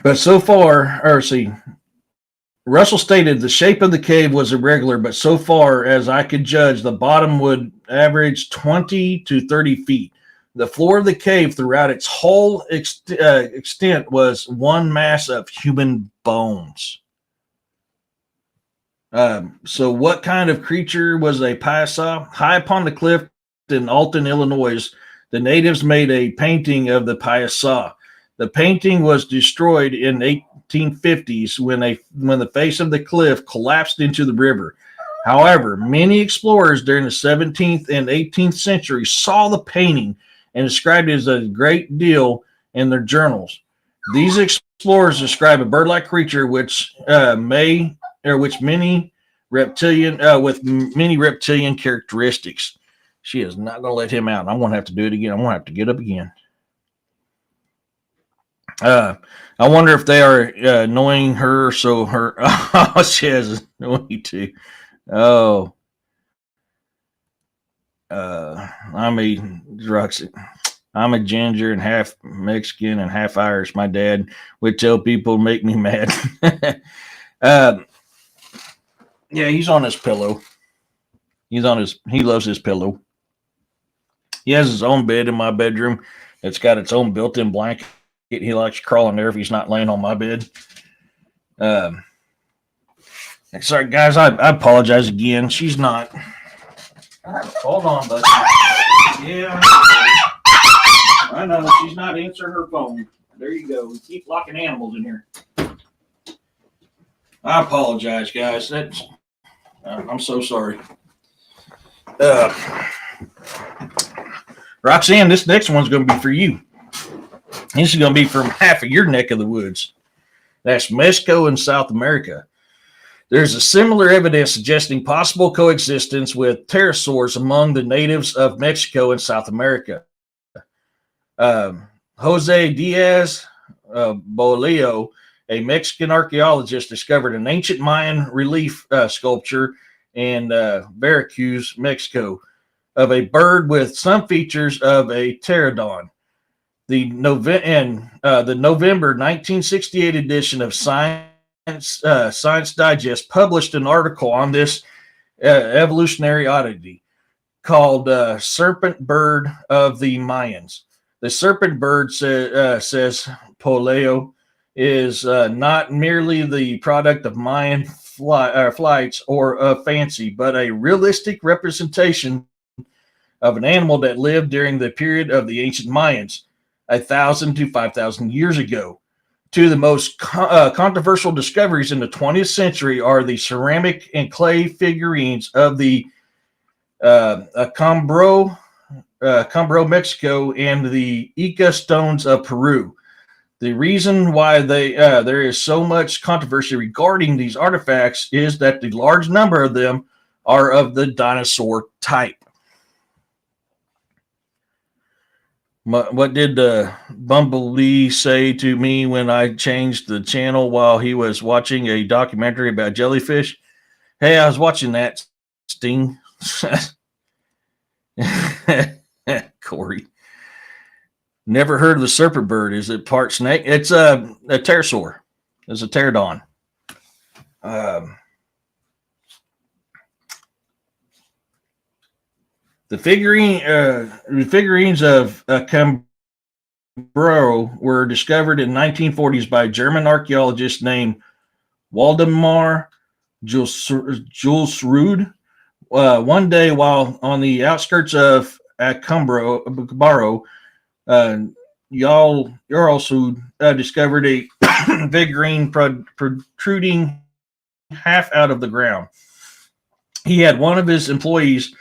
[SPEAKER 1] But so far, or see, Russell stated the shape of the cave was irregular, but so far as I could judge, the bottom would average 20 to 30 feet. The floor of the cave throughout its whole extent was one mass of human bones. So what kind of creature was a Piasa? High upon the cliff in Alton, Illinois, the natives made a painting of the Piasa. The painting was destroyed in 1850s when the face of the cliff collapsed into the river. However, many explorers during the 17th and 18th century saw the painting and described it as a great deal in their journals. These explorers describe a bird-like creature with many reptilian characteristics. She is not going to let him out. I'm going to have to do it again. I'm going to have to get up again. I wonder if they are annoying her, so her she has annoying too. Oh, I'm a ginger and half Mexican and half Irish. My dad would tell people to make me mad. Yeah, he's on his pillow. He loves his pillow. He has his own bed in my bedroom. It's got its own built-in blanket. He likes crawling there if he's not laying on my bed. Sorry, guys. I apologize again. She's not. Hold on, buddy. Yeah. I know. She's not answering her phone. There you go. We keep locking animals in here. I apologize, guys. I'm so sorry. Roxanne, this next one's going to be for you. This is going to be from half of your neck of the woods. That's Mexico and South America. There's a similar evidence suggesting possible coexistence with pterosaurs among the natives of Mexico and South America. Jose Diaz Bolillo, a Mexican archaeologist, discovered an ancient Mayan relief sculpture in Veracruz, Mexico, of a bird with some features of a pterodon. The November 1968 edition of Science Digest published an article on this evolutionary oddity called Serpent Bird of the Mayans. The serpent bird, says Poleo, is not merely the product of Mayan flights or of fancy, but a realistic representation of an animal that lived during the period of the ancient Mayans, 1,000 to 5,000 years ago. Two of the most controversial discoveries in the 20th century are the ceramic and clay figurines of the Cambro, Mexico, and the Ica stones of Peru. The reason why there is so much controversy regarding these artifacts is that the large number of them are of the dinosaur type. What did Bumblebee say to me when I changed the channel while he was watching a documentary about jellyfish? Hey, I was watching that, Sting. Corey. Never heard of the serpent bird. Is it part snake? It's a pterosaur. It's a pterodon. The figurines of Cambro were discovered in 1940s by a German archaeologist named Waldemar Julesrud. One day, while on the outskirts of Acambaro, also discovered a figurine protruding half out of the ground. He had one of his employees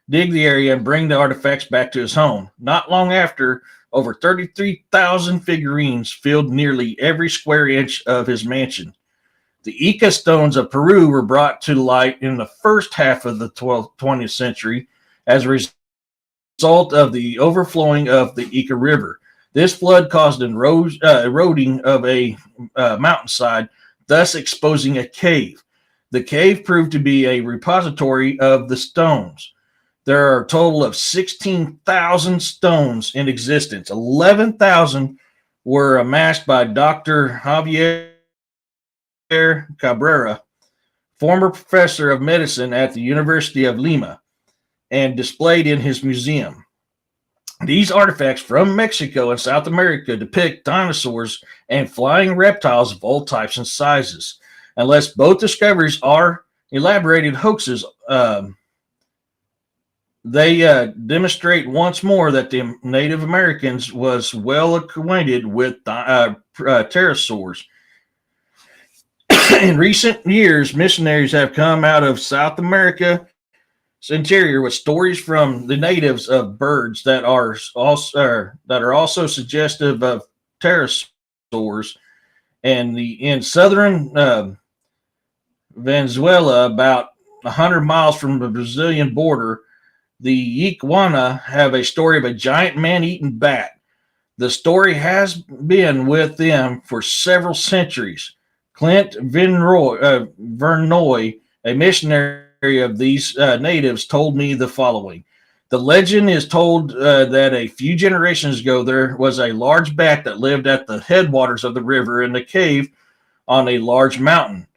[SPEAKER 1] dig the area and bring the artifacts back to his home. Not long after, over 33,000 figurines filled nearly every square inch of his mansion. The Ica stones of Peru were brought to light in the first half of the 20th century as a result of the overflowing of the Ica River. This flood caused eroding of a mountainside, thus exposing a cave. The cave proved to be a repository of the stones. There are a total of 16,000 stones in existence. 11,000 were amassed by Dr. Javier Cabrera, former professor of medicine at the University of Lima, and displayed in his museum. These artifacts from Mexico and South America depict dinosaurs and flying reptiles of all types and sizes. Unless both discoveries are elaborated hoaxes, they demonstrate once more that the Native Americans was well acquainted with pterosaurs. In recent years, missionaries have come out of South America's interior with stories from the natives of birds that are also suggestive of pterosaurs. And in southern Venezuela, about 100 miles from the Brazilian border, the Iguana have a story of a giant man-eating bat. The story has been with them for several centuries. Clint Vernoy, a missionary of these natives, told me the following. The legend is told that a few generations ago there was a large bat that lived at the headwaters of the river in a cave on a large mountain.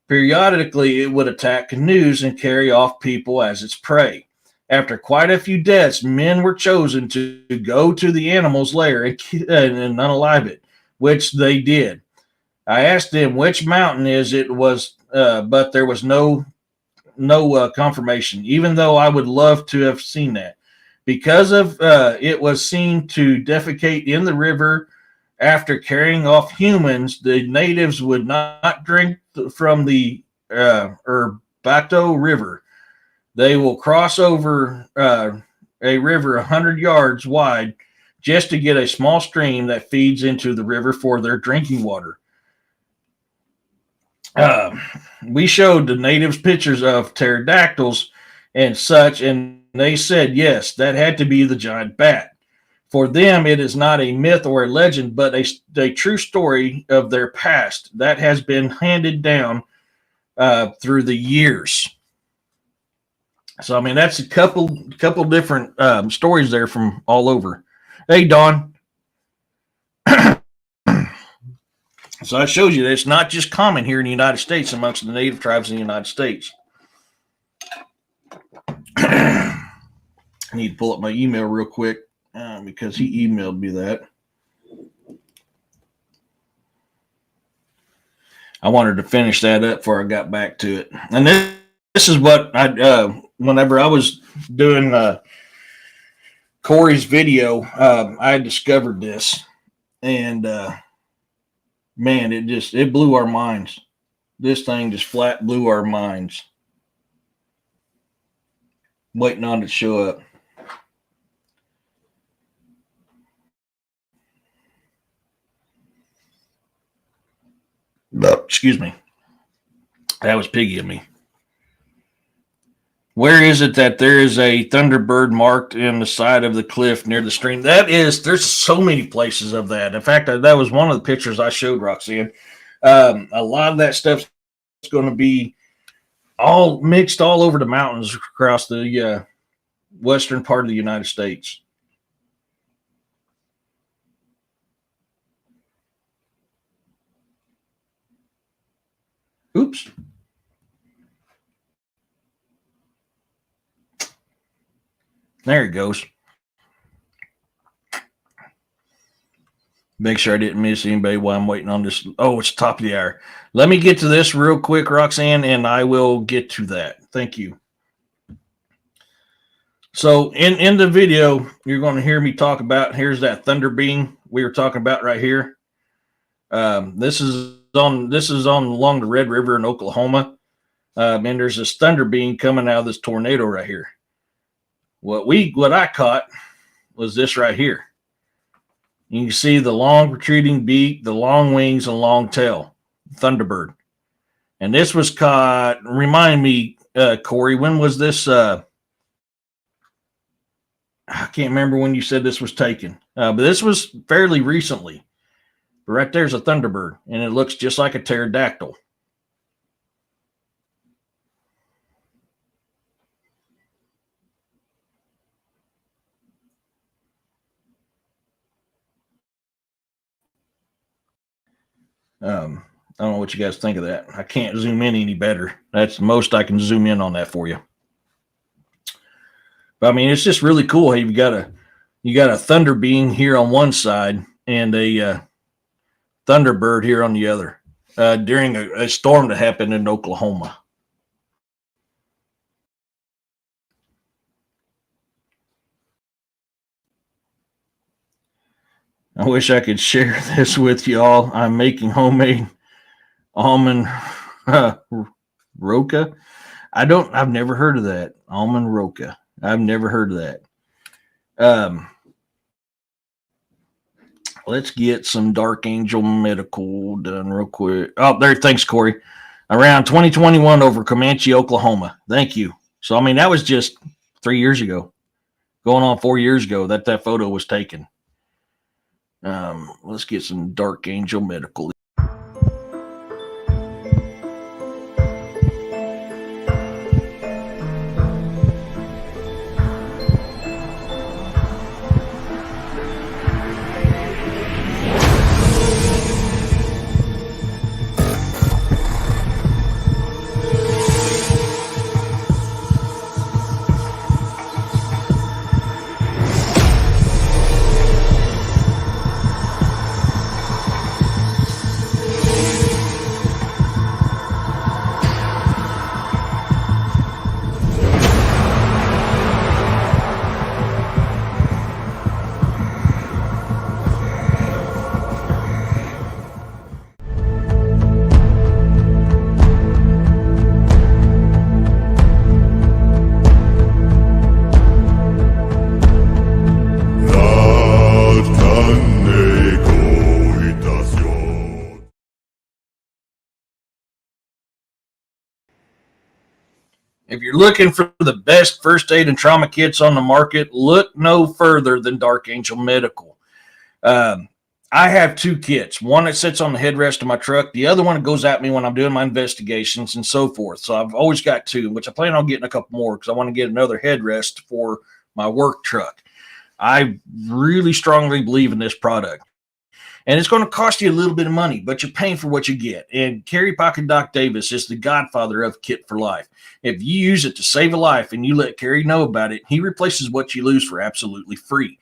[SPEAKER 1] Periodically, it would attack canoes and carry off people as its prey. After quite a few deaths, men were chosen to go to the animal's lair and unalive it, which they did. I asked them which mountain it was, but there was no confirmation, even though I would love to have seen that. Because of it was seen to defecate in the river after carrying off humans, the natives would not drink from the Urbato River. They will cross over a river 100 yards wide just to get a small stream that feeds into the river for their drinking water. We showed the natives pictures of pterodactyls and such, and they said, yes, that had to be the giant bat. For them, it is not a myth or a legend, but a true story of their past that has been handed down through the years. So, I mean, that's a couple different stories there from all over. Hey, Don. So that shows you that it's not just common here in the United States amongst the native tribes in the United States. I need to pull up my email real quick because he emailed me that. I wanted to finish that up before I got back to it. And this is what I whenever I was doing Corey's video, I discovered this, and man, it blew our minds. This thing just flat blew our minds. Waiting on it to show up. Excuse me. That was piggy of me. Where is it that there is a Thunderbird marked in the side of the cliff near the stream? There's so many places of that. In fact, that was one of the pictures I showed Roxanne. A lot of that stuff's going to be all mixed all over the mountains across the western part of the United States. Oops. There it goes. Make sure I didn't miss anybody while I'm waiting on this. Oh, it's top of the hour. Let me get to this real quick, Roxanne, and I will get to that. Thank you. So in the video, you're going to hear me talk about, here's that thunder beam we were talking about right here. This is on along the Red River in Oklahoma. And there's this thunder beam coming out of this tornado right here. What I caught was this right here. You can see the long protruding beak, the long wings, and long tail, Thunderbird. And this was caught. Remind me, Corey, when was this? I can't remember when you said this was taken, but this was fairly recently. But right there's a Thunderbird, and it looks just like a pterodactyl. I don't know what you guys think of that. I can't zoom in any better. That's the most I can zoom in on that for you. But I mean, it's just really cool. Hey, you got a thunder beam here on one side and a Thunderbird here on the other during a storm that happened in Oklahoma. I wish I could share this with y'all. I'm making homemade almond roca. I've never heard of that. Almond roca. I've never heard of that. Let's get some Dark Angel Medical done real quick. Oh, there. Thanks, Corey. Around 2021 over Comanche, Oklahoma. Thank you. So, I mean, that was just 3 years ago, going on 4 years ago that photo was taken. Let's get some Dark Angel Medical. If you're looking for the best first aid and trauma kits on the market, look no further than Dark Angel Medical. I have 2 kits, one that sits on the headrest of my truck, the other one that goes at me when I'm doing my investigations and so forth. So I've always got 2, which I plan on getting a couple more because I want to get another headrest for my work truck. I really strongly believe in this product. And it's going to cost you a little bit of money, but you're paying for what you get. And Kerry Pocket Doc Davis is the godfather of Kit for Life. If you use it to save a life and you let Kerry know about it, he replaces what you lose for absolutely free.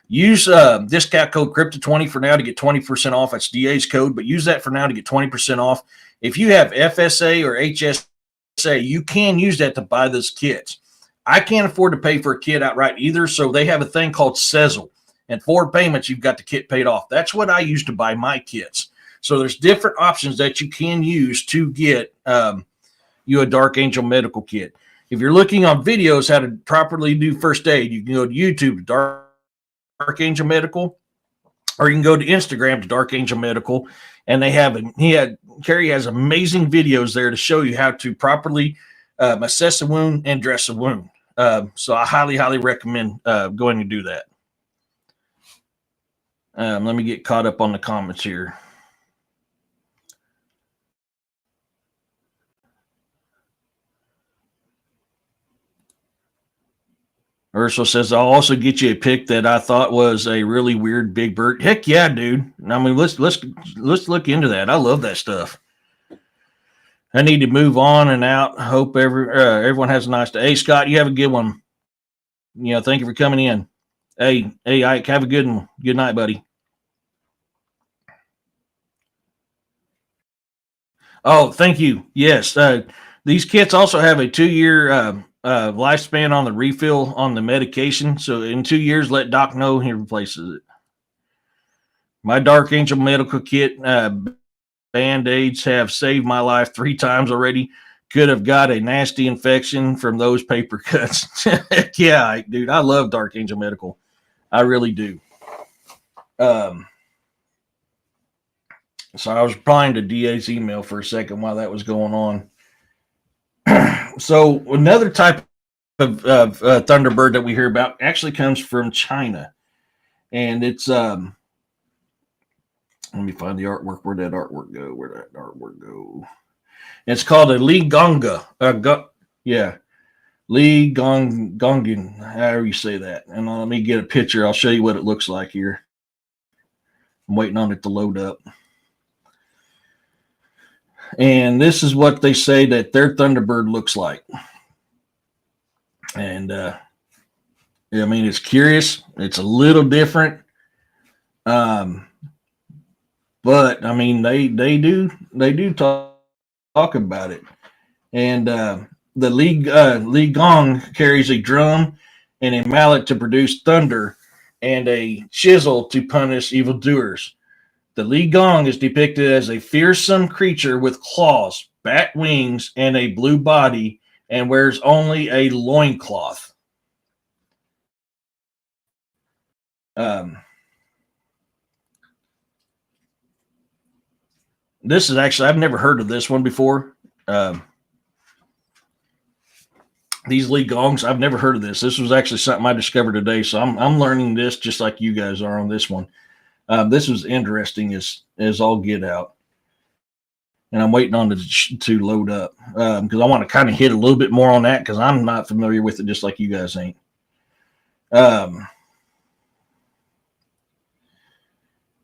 [SPEAKER 1] Use discount code CRYPTO20 for now to get 20% off. That's DA's code, but use that for now to get 20% off. If you have FSA or HSA, you can use that to buy those kits. I can't afford to pay for a kit outright either, so they have a thing called Sezzle. And 4 payments, you've got the kit paid off. That's what I use to buy my kits. So there's different options that you can use to get you a Dark Angel Medical kit. If you're looking on videos how to properly do first aid, you can go to YouTube, Dark Angel Medical, or you can go to Instagram to Dark Angel Medical, and Kerry has amazing videos there to show you how to properly assess a wound and dress a wound. So I highly, highly recommend going to do that. Let me get caught up on the comments here. Ursula says, I'll also get you a pic that I thought was a really weird big bird. Heck yeah, dude. I mean, let's look into that. I love that stuff. I need to move on and out. Hope everyone has a nice day. Hey, Scott, you have a good one. Thank you for coming in. Hey, Ike, have a good one. Good night, buddy. Oh, thank you. Yes, these kits also have a 2 year lifespan on the refill on the medication. So in 2 years, let doc know he replaces it. My Dark Angel medical kit band aids have saved my life 3 times already. Could have got a nasty infection from those paper cuts. Yeah, dude, I love Dark Angel medical. I really do. Um, so I was replying to DA's email for a second while that was going on. So another type of Thunderbird that we hear about actually comes from China, and it's let me find the artwork. Where'd that artwork go? Where'd that artwork go? It's called a Li Gonga. Yeah, Li Gongan. However you say that. And let me get a picture. I'll show you what it looks like here. I'm waiting on it to load up. And this is what they say that their Thunderbird looks like. And I mean, it's curious. It's a little different. But I mean, they do talk about it. And the Li Gong carries a drum and a mallet to produce thunder, and a chisel to punish evildoers. The Li Gong is depicted as a fearsome creature with claws, bat wings, and a blue body, and wears only a loincloth. Um, this is actually, I've never heard of this one before. These Li Gongs, I've never heard of this. This was actually something I discovered today, so I'm learning this just like you guys are on this one. This was interesting as all get out, and I'm waiting on it to load up because I want to kind of hit a little bit more on that because I'm not familiar with it just like you guys ain't.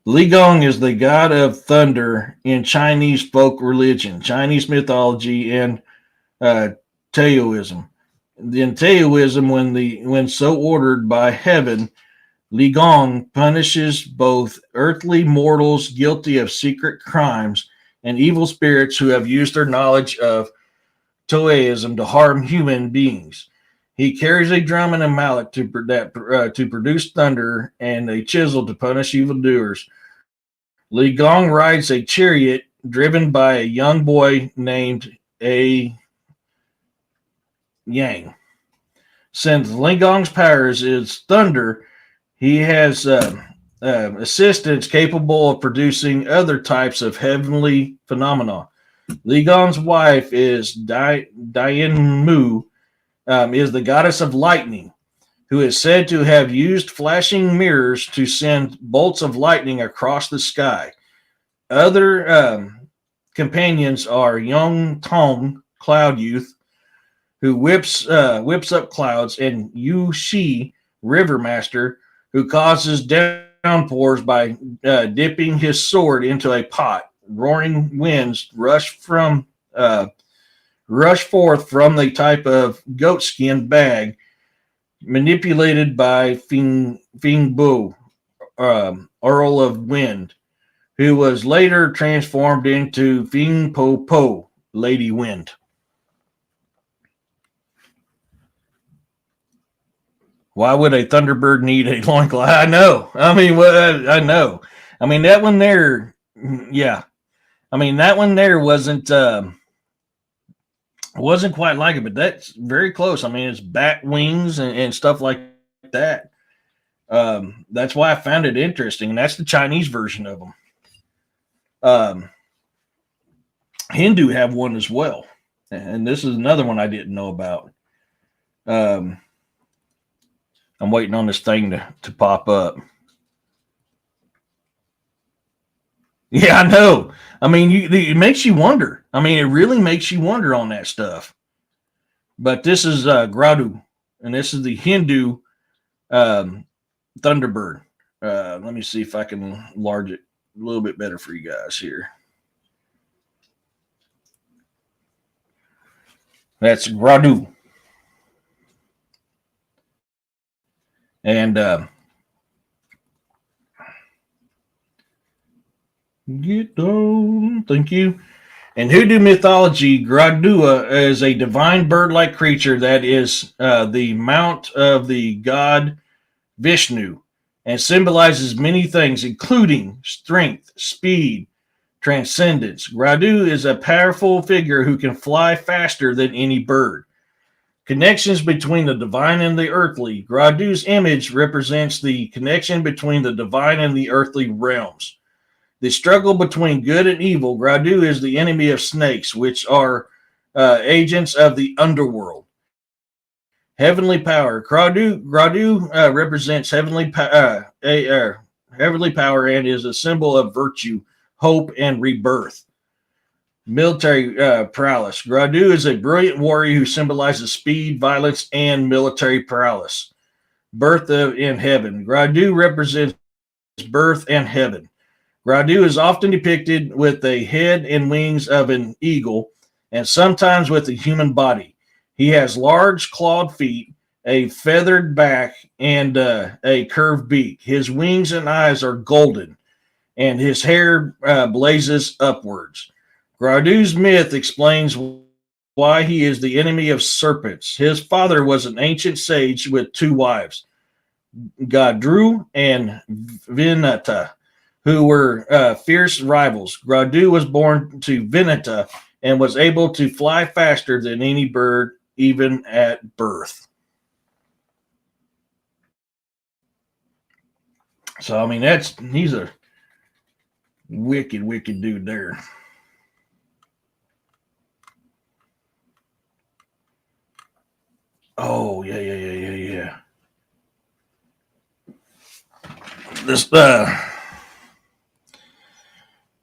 [SPEAKER 1] Li Gong is the god of thunder in Chinese folk religion, Chinese mythology, and Taoism. In Taoism, when so ordered by heaven, Li Gong punishes both earthly mortals guilty of secret crimes and evil spirits who have used their knowledge of Taoism to harm human beings. He carries a drum and a mallet to produce thunder and a chisel to punish evildoers. Li Gong rides a chariot driven by a young boy named A Yang. Since Li Gong's powers is thunder, he has assistants capable of producing other types of heavenly phenomena. Li Gong's wife is Dian Mu, is the goddess of lightning, who is said to have used flashing mirrors to send bolts of lightning across the sky. Other companions are Yong Tong, Cloud Youth, who whips up clouds, and Yu Shi, River Master, who causes downpours by dipping his sword into a pot. Roaring winds rush forth from the type of goatskin bag manipulated by Fing Bu, Earl of Wind, who was later transformed into Fing Po Po, Lady Wind. Why would a Thunderbird need a loincloth? I know. I mean, I know. I mean, that one there, yeah. I mean, that one there wasn't quite like it, but that's very close. I mean, it's bat wings and stuff like that. That's why I found it interesting, and that's the Chinese version of them. Hindu have one as well, and this is another one I didn't know about. I'm waiting on this thing to pop up. Yeah, I know. I mean, it makes you wonder. I mean, it really makes you wonder on that stuff. But this is Gradu, and this is the Hindu Thunderbird. Let me see if I can enlarge it a little bit better for you guys here. That's Gradu. And get down. Thank you. In Hindu mythology, Gradua is a divine bird-like creature that is the mount of the god Vishnu and symbolizes many things, including strength, speed, transcendence. Gradu is a powerful figure who can fly faster than any bird. Connections between the divine and the earthly. Gradu's image represents the connection between the divine and the earthly realms. The struggle between good and evil. Gradu is the enemy of snakes, which are agents of the underworld. Heavenly power. Gradu represents heavenly power and is a symbol of virtue, hope, and rebirth. Military prowess. Gradu is a brilliant warrior who symbolizes speed, violence, and military prowess. In heaven. Gradu represents birth and heaven. Gradu is often depicted with the head and wings of an eagle and sometimes with a human body. He has large clawed feet, a feathered back, and a curved beak. His wings and eyes are golden, and his hair blazes upwards. Gradu's myth explains why he is the enemy of serpents. His father was an ancient sage with two wives, Gadru and Vinata, who were fierce rivals. Gradu was born to Vinata and was able to fly faster than any bird, even at birth. So, I mean, he's a wicked, wicked dude there. Oh, yeah. This,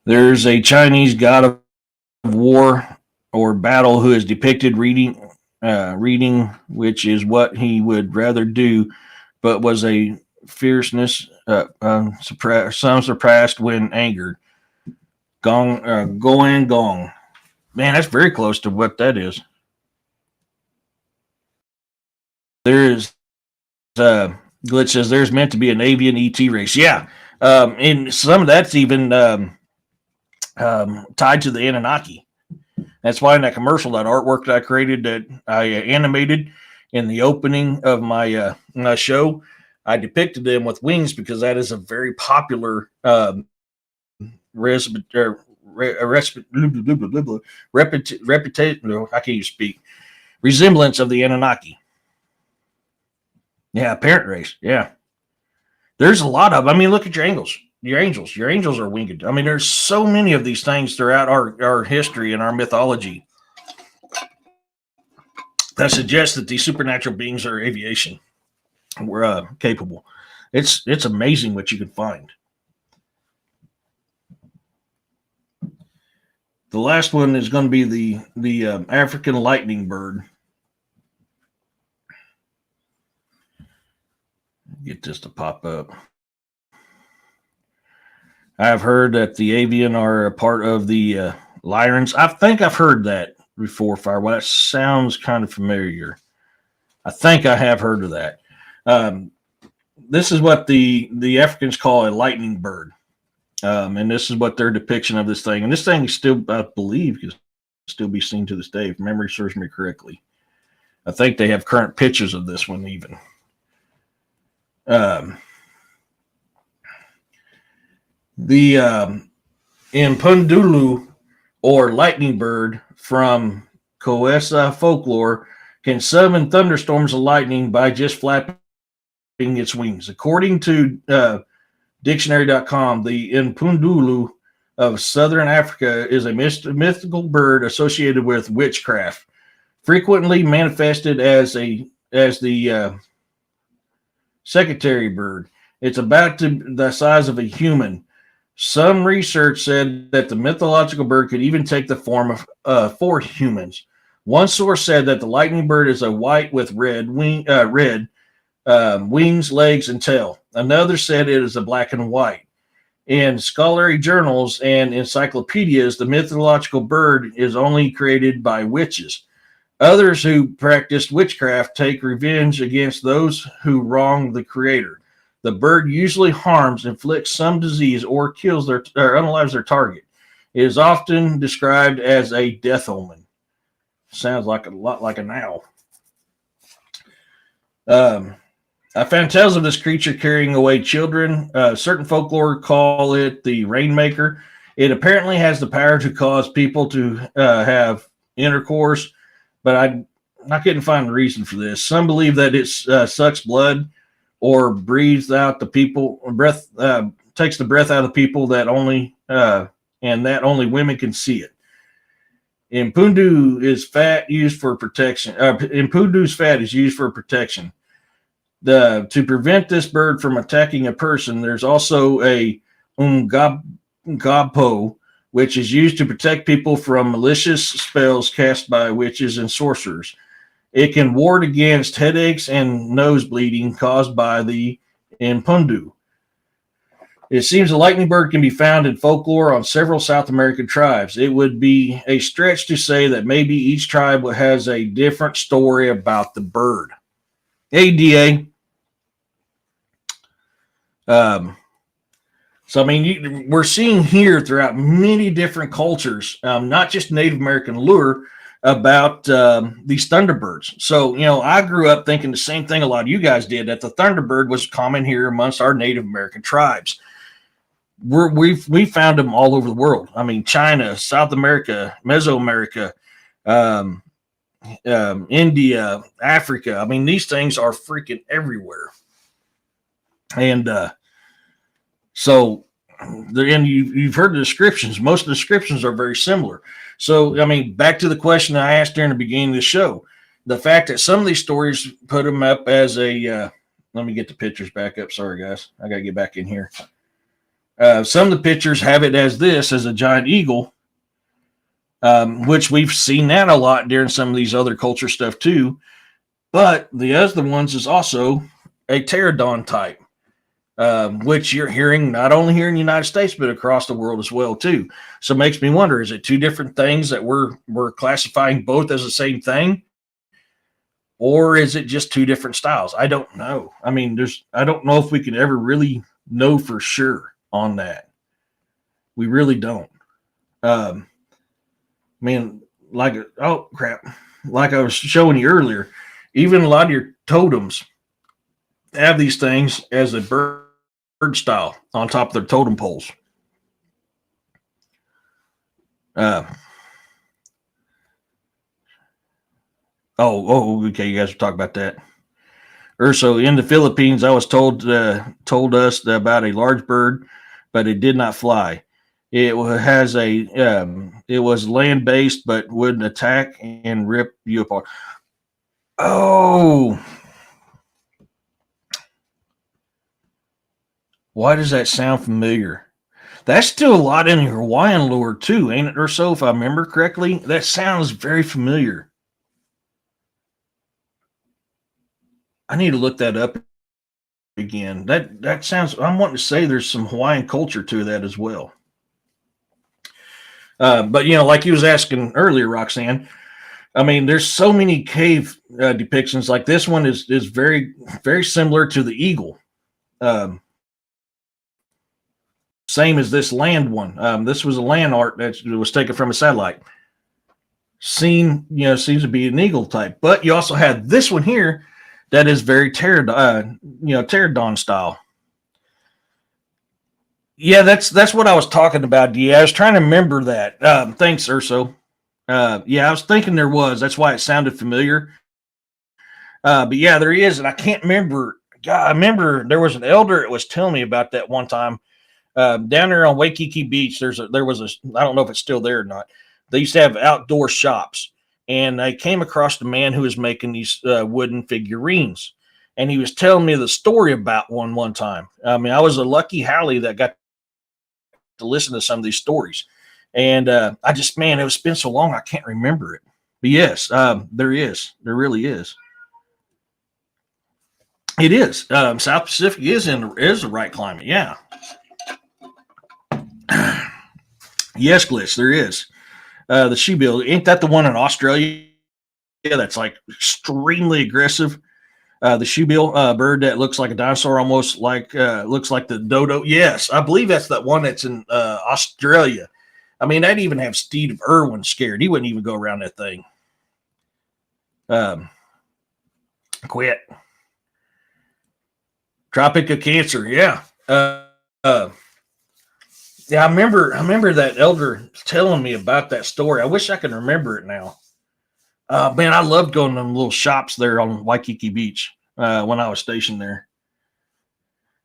[SPEAKER 1] there's a Chinese god of war or battle who is depicted reading, which is what he would rather do, but was a fierceness, some surpassed when angered. Gong. Man, that's very close to what that is. There's Glitch says there's meant to be an avian ET race. Yeah. And some of that's even tied to the Anunnaki. That's why in that commercial, that artwork that I created, that I animated in the opening of my show, I depicted them with wings because that is a very popular resemblance of the Anunnaki. Yeah, parent race. Yeah. There's a lot of, I mean, look at your angels. Your angels are winged. I mean, there's so many of these things throughout our history and our mythology that suggest that these supernatural beings are aviation. We're capable. It's amazing what you can find. The last one is going to be the African lightning bird. Get this to pop up. I've heard that the avian are a part of the Lyrans. I think I've heard that before, Firewall. That sounds kind of familiar. I think I have heard of that. This is what the Africans call a lightning bird. And this is what their depiction of this thing. And this thing is still, I believe, can still be seen to this day, if memory serves me correctly. I think they have current pictures of this one even. The Impundulu, or lightning bird from Koesa folklore, can summon thunderstorms of lightning by just flapping its wings. According to dictionary.com, the Impundulu of southern Africa is a mythical bird associated with witchcraft, frequently manifested as the secretary bird. It's about the size of a human. Some research said that the mythological bird could even take the form of 4 humans. One source said that the lightning bird is a white with red wings, legs, and tail. Another said it is a black and white. In scholarly journals and encyclopedias, the mythological bird is only created by witches. Others who practiced witchcraft take revenge against those who wrong the creator. The bird usually harms, inflicts some disease, or kills or unalives their target. It is often described as a death omen. Sounds like a lot like an owl. I found tales of this creature carrying away children. Certain folklore call it the rainmaker. It apparently has the power to cause people to have intercourse, but I couldn't find the reason for this. Some believe that it sucks blood or breathes out the people breath, takes the breath out of the people that only and that only women can see it. Impundu is fat used for protection. Impundu's fat is used for protection. To prevent this bird from attacking a person, there's also a Gapo, which is used to protect people from malicious spells cast by witches and sorcerers. It can ward against headaches and nose bleeding caused by the impundu. It seems the lightning bird can be found in folklore on several South American tribes. It would be a stretch to say that maybe each tribe has a different story about the bird. ADA. So, I mean, we're seeing here throughout many different cultures, not just Native American lore, about these Thunderbirds. So, I grew up thinking the same thing a lot of you guys did, that the Thunderbird was common here amongst our Native American tribes. We found them all over the world. I mean, China, South America, Mesoamerica, India, Africa. I mean, these things are freaking everywhere. And so, and you've heard the descriptions. Most of the descriptions are very similar. So, I mean, back to the question I asked during the beginning of the show, the fact that some of these stories put them up as a, let me get the pictures back up. Sorry, guys. I got to get back in here. Some of the pictures have it as a giant eagle, which we've seen that a lot during some of these other culture stuff too. But the other ones is also a pterodon type. Which you're hearing not only here in the United States, but across the world as well, too. So it makes me wonder, is it two different things that we're classifying both as the same thing? Or is it just two different styles? I don't know. I mean, I don't know if we can ever really know for sure on that. We really don't. Oh crap. Like I was showing you earlier, even a lot of your totems have these things as a bird style on top of their totem poles. Okay. You guys will talk about that. So in the Philippines, I was told us about a large bird, but it did not fly. It was land based, but would attack and rip you apart. Oh. Why does that sound familiar? That's still a lot in Hawaiian lore too, ain't it? Or so, if I remember correctly, that sounds very familiar. I need to look that up again. That sounds. I'm wanting to say there's some Hawaiian culture to that as well. But like you was asking earlier, Roxanne. I mean, there's so many cave depictions. Like this one is very, very similar to the eagle. Same as this land one. This was a land art that was taken from a satellite. Seems to be an eagle type. But you also had this one here that is very pterodon style. Yeah, that's what I was talking about. Yeah, I was trying to remember that. Thanks, Urso. Yeah, I was thinking there was. That's why it sounded familiar. But yeah, there is, and I can't remember. God, I remember there was an elder that was telling me about that one time. Down there on Waikiki Beach, there was a, I don't know if it's still there or not. They used to have outdoor shops, and I came across the man who was making these wooden figurines, and he was telling me the story about one time. I mean, I was a lucky Hallie that got to listen to some of these stories, and it was been so long I can't remember it. But yes, there really is. It is. South Pacific is the right climate. Yeah. Yes, Glitch, there is. The shoebill, ain't that the one in Australia? Yeah, that's like extremely aggressive. The shoebill bird that looks like a dinosaur, almost like looks like the dodo. Yes, I believe that's that one that's in Australia. I mean, I'd even have Steve Irwin scared. He wouldn't even go around that thing. Quit. Tropic of Cancer. Yeah. Yeah, I remember that elder telling me about that story. I wish I could remember it now. Man, I loved going to them little shops there on Waikiki Beach when I was stationed there.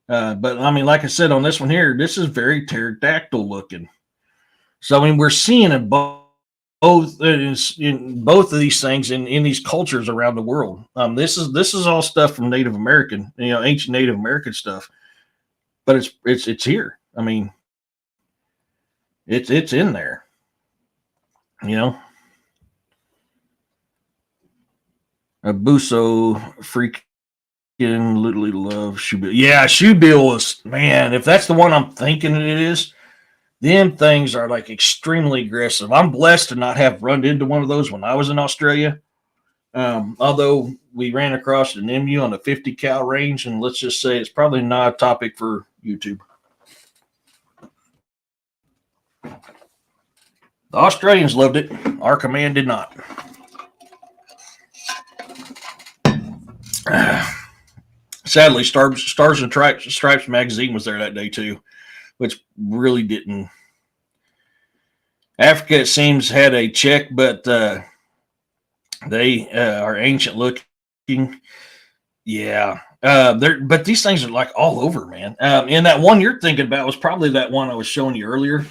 [SPEAKER 1] But I mean, like I said on this one here, this is very pterodactyl looking. So I mean, we're seeing it both in both of these things in these cultures around the world. This is all stuff from Native American, ancient Native American stuff. But it's here. I mean, it's in there. A Buso freaking literally love Shoebill. Yeah, Shoebill was, man, if that's the one I'm thinking it is, them things are like extremely aggressive. I'm blessed to not have run into one of those when I was in Australia. Although we ran across an emu on a 50 cal range, and let's just say it's probably not a topic for YouTube. The Australians loved it. Our command did not. Sadly, Stars and Stripes magazine was there that day too, which really didn't. Africa, it seems, had a check, but they are ancient looking. Yeah. But these things are like all over, man. And that one you're thinking about was probably that one I was showing you earlier.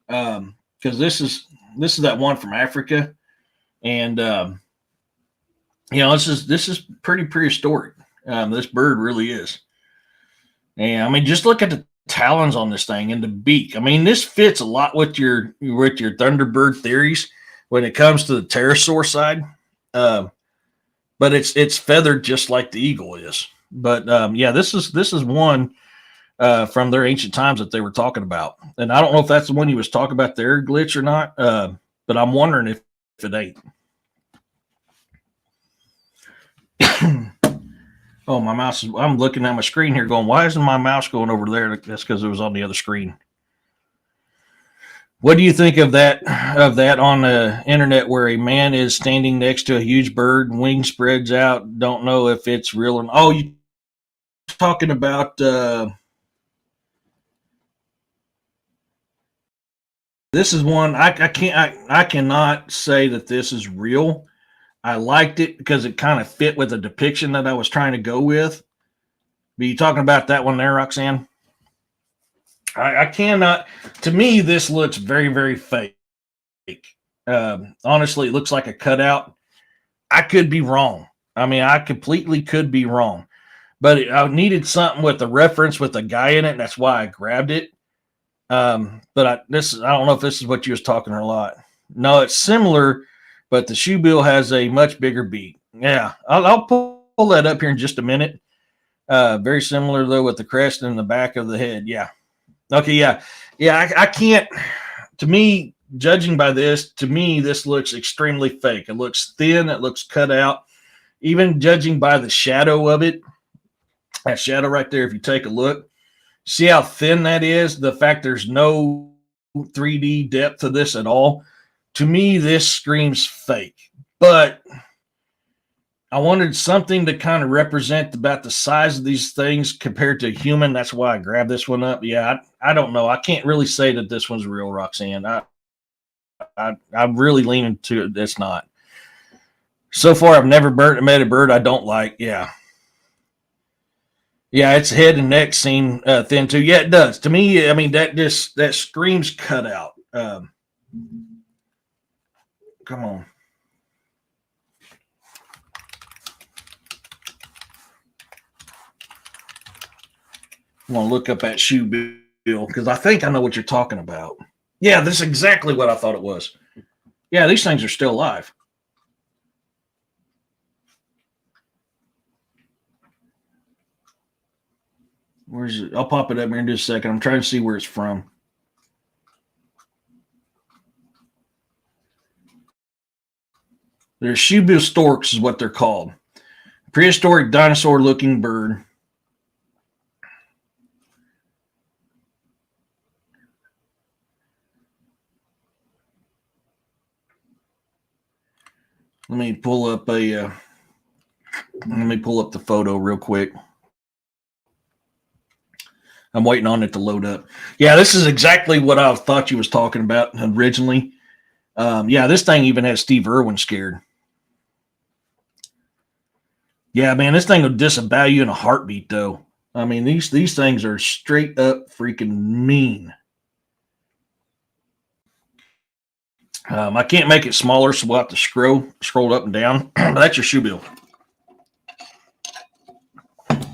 [SPEAKER 1] Because this is that one from Africa, and this is pretty prehistoric. This bird really is, and I mean, just look at the talons on this thing and the beak. I mean, this fits a lot with your Thunderbird theories when it comes to the pterosaur side. But it's feathered just like the eagle is. But yeah, this is one from their ancient times that they were talking about. And I don't know if that's the one you was talking about there, Glitch, or not. But I'm wondering if it ain't. Oh, my mouse is, I'm looking at my screen here going, why isn't my mouse going over there? That's because it was on the other screen. What do you think of that on the internet where a man is standing next to a huge bird, wing spreads out, don't know if it's real or not? Oh, you talking about this is one I cannot say that this is real. I liked it because it kind of fit with the depiction that I was trying to go with. But you talking about that one there, Roxanne? I cannot. To me, this looks very, very fake. Honestly, it looks like a cutout. I could be wrong. I mean, I completely could be wrong. But I needed something with a reference with a guy in it, and that's why I grabbed it. But I don't know if this is what you was talking a lot. No, it's similar, but the shoebill has a much bigger beak. Yeah, I'll pull that up here in just a minute. Very similar though with the crest and the back of the head. Yeah. Okay. Yeah. I can't. To me, judging by this, this looks extremely fake. It looks thin. It looks cut out. Even judging by the shadow of it, that shadow right there. If you take a look, see how thin that is. The fact there's no 3D depth to this at all. To me, this screams fake, but I wanted something to kind of represent about the size of these things compared to human. That's why I grabbed this one up. Yeah, I don't know. I can't really say that this one's real, Roxanne. I'm really leaning to it. It's not. So far, I've never met a bird I don't like. Yeah. Yeah, its head and neck seem thin too. Yeah, it does. To me, I mean, that screams cut out. Come on. I'm going to look up that shoe bill because I think I know what you're talking about. Yeah, this is exactly what I thought it was. Yeah, these things are still alive. Where's it? I'll pop it up here in just a second. I'm trying to see where it's from. They're shoebill storks is what they're called. Prehistoric dinosaur-looking bird. Let me pull up the photo real quick. I'm waiting on it to load up. Yeah, this is exactly what I thought you was talking about originally. Yeah, this thing even has Steve Irwin scared. Yeah, man, this thing will disavow you in a heartbeat, though. I mean, these things are straight up freaking mean. I can't make it smaller, so we'll have to scroll up and down. But that's your shoe bill.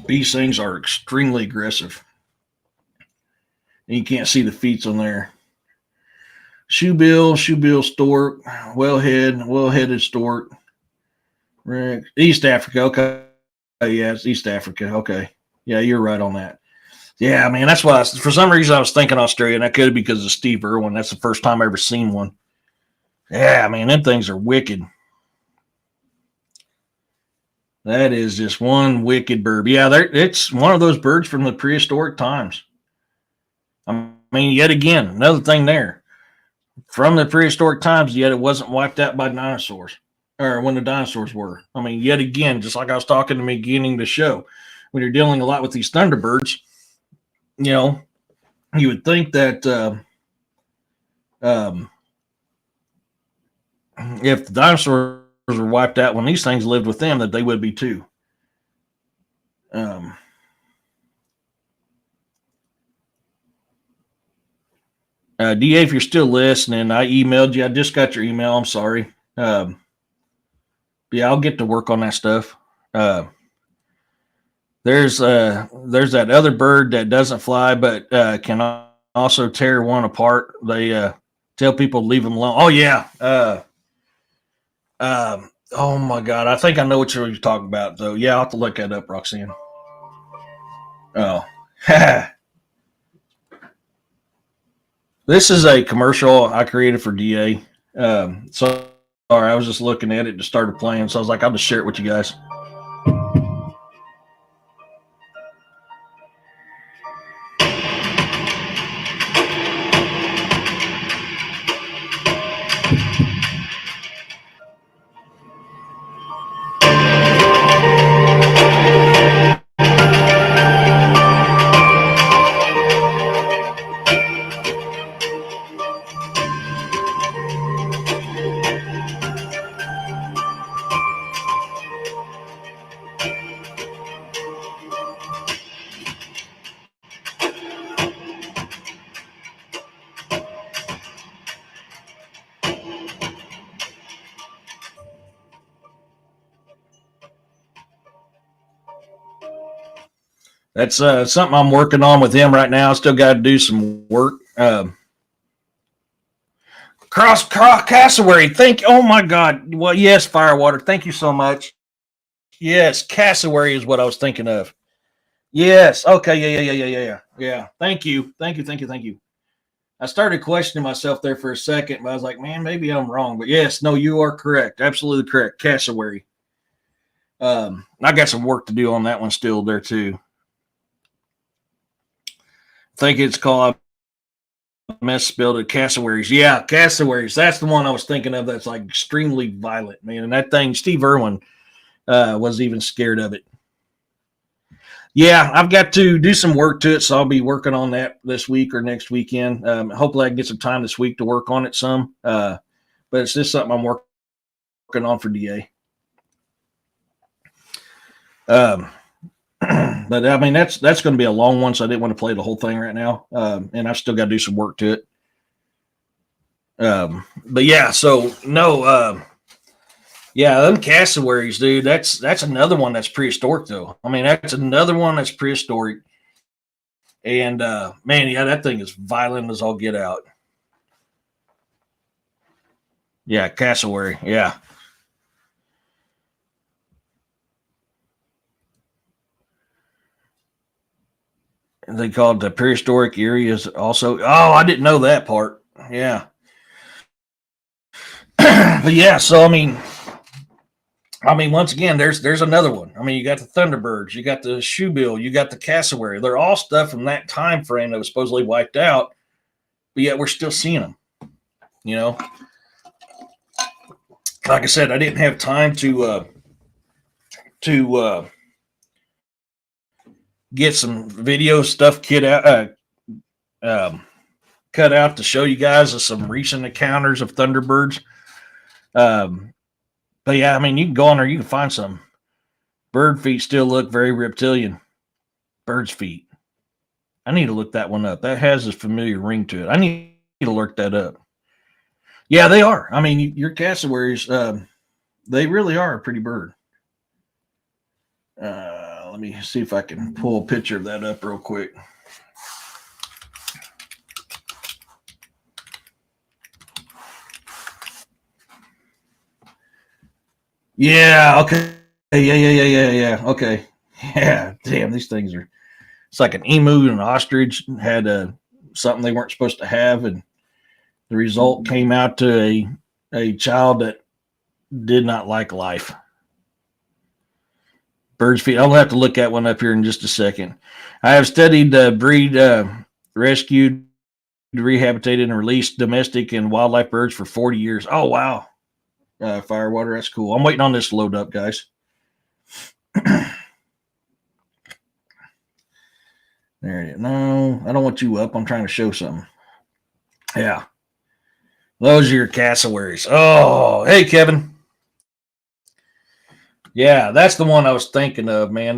[SPEAKER 1] These things are extremely aggressive. And you can't see the feet on there. Shoe bill stork, well-headed stork. East Africa, okay. Yeah, it's East Africa. Okay. Yeah, you're right on that. Yeah, man, that's why for some reason I was thinking Australia, and that could be because of Steve Irwin. That's the first time I ever seen one. Yeah, man, them things are wicked. That is just one wicked bird. Yeah, it's one of those birds from the prehistoric times. I mean, yet again, another thing there. From the prehistoric times, yet it wasn't wiped out by dinosaurs, or when the dinosaurs were. I mean, yet again, just like I was talking in the beginning of the show, when you're dealing a lot with these Thunderbirds, you know, you would think that if the dinosaurs were wiped out when these things lived with them, that they would be too. DA, if you're still listening, I emailed you. I just got your email. I'm sorry. Yeah, I'll get to work on that stuff. There's that other bird that doesn't fly, but can also tear one apart. They tell people to leave them alone. Oh yeah. Oh my God. I think I know what you're talking about, though. Yeah, I'll have to look that up, Roxanne. Oh. This is a commercial I created for DA. So sorry, I was just looking at it and started playing. So I was like, I'll just share it with you guys. That's something I'm working on with him right now. I still got to do some work. Cassowary. Oh my God. Well, yes, Firewater. Thank you so much. Yes, cassowary is what I was thinking of. Yes. Okay. Yeah. Thank you. I started questioning myself there for a second, but I was like, man, maybe I'm wrong. But yes, no, you are correct. Absolutely correct. Cassowary. I got some work to do on that one still there too. I think it's called, I misspelled it, cassowaries. Yeah, cassowaries. That's the one I was thinking of. That's like extremely violent, man. And that thing, Steve Irwin was even scared of it. Yeah, I've got to do some work to it, so I'll be working on that this week or next weekend. Hopefully, I can get some time this week to work on it some. But it's just something I'm working on for DA. But I mean, that's going to be a long one, so I didn't want to play the whole thing right now. And I've still got to do some work to it. But yeah, so no, yeah, them cassowaries, dude. That's another one that's prehistoric, though. I mean, that's another one that's prehistoric. And man, yeah, that thing is violent as all get out. Yeah, cassowary. Yeah. They call it the prehistoric areas also. Oh, I didn't know that part. Yeah. But yeah, so I mean, once again, there's another one. I mean, you got the Thunderbirds, you got the shoebill, you got the cassowary. They're all stuff from that time frame that was supposedly wiped out, but yet we're still seeing them. You know. like I said, I didn't have time to get some video stuff cut out to show you guys of some recent encounters of Thunderbirds. But yeah, I mean, you can go on there, you can find some. Bird feet still look very reptilian. Bird's feet. I need to look that one up. That has a familiar ring to it. I need to look that up. Yeah, they are. I mean, your cassowaries, they really are a pretty bird. Let me see if I can pull a picture of that up real quick. Yeah, okay. Yeah. Okay. Yeah, damn, these things are, it's like an emu and an ostrich had something they weren't supposed to have, and the result came out to a child that did not like life. Bird's feet. I'll have to look at one up here in just a second. I have studied breed, rescued, rehabilitated, and released domestic and wildlife birds for 40 years. Oh, wow. Firewater, that's cool. I'm waiting on this to load up, guys. There it is. No, I don't want you up. I'm trying to show something. Yeah. Those are your cassowaries. Oh, hey, Kevin. Yeah, that's the one I was thinking of, man.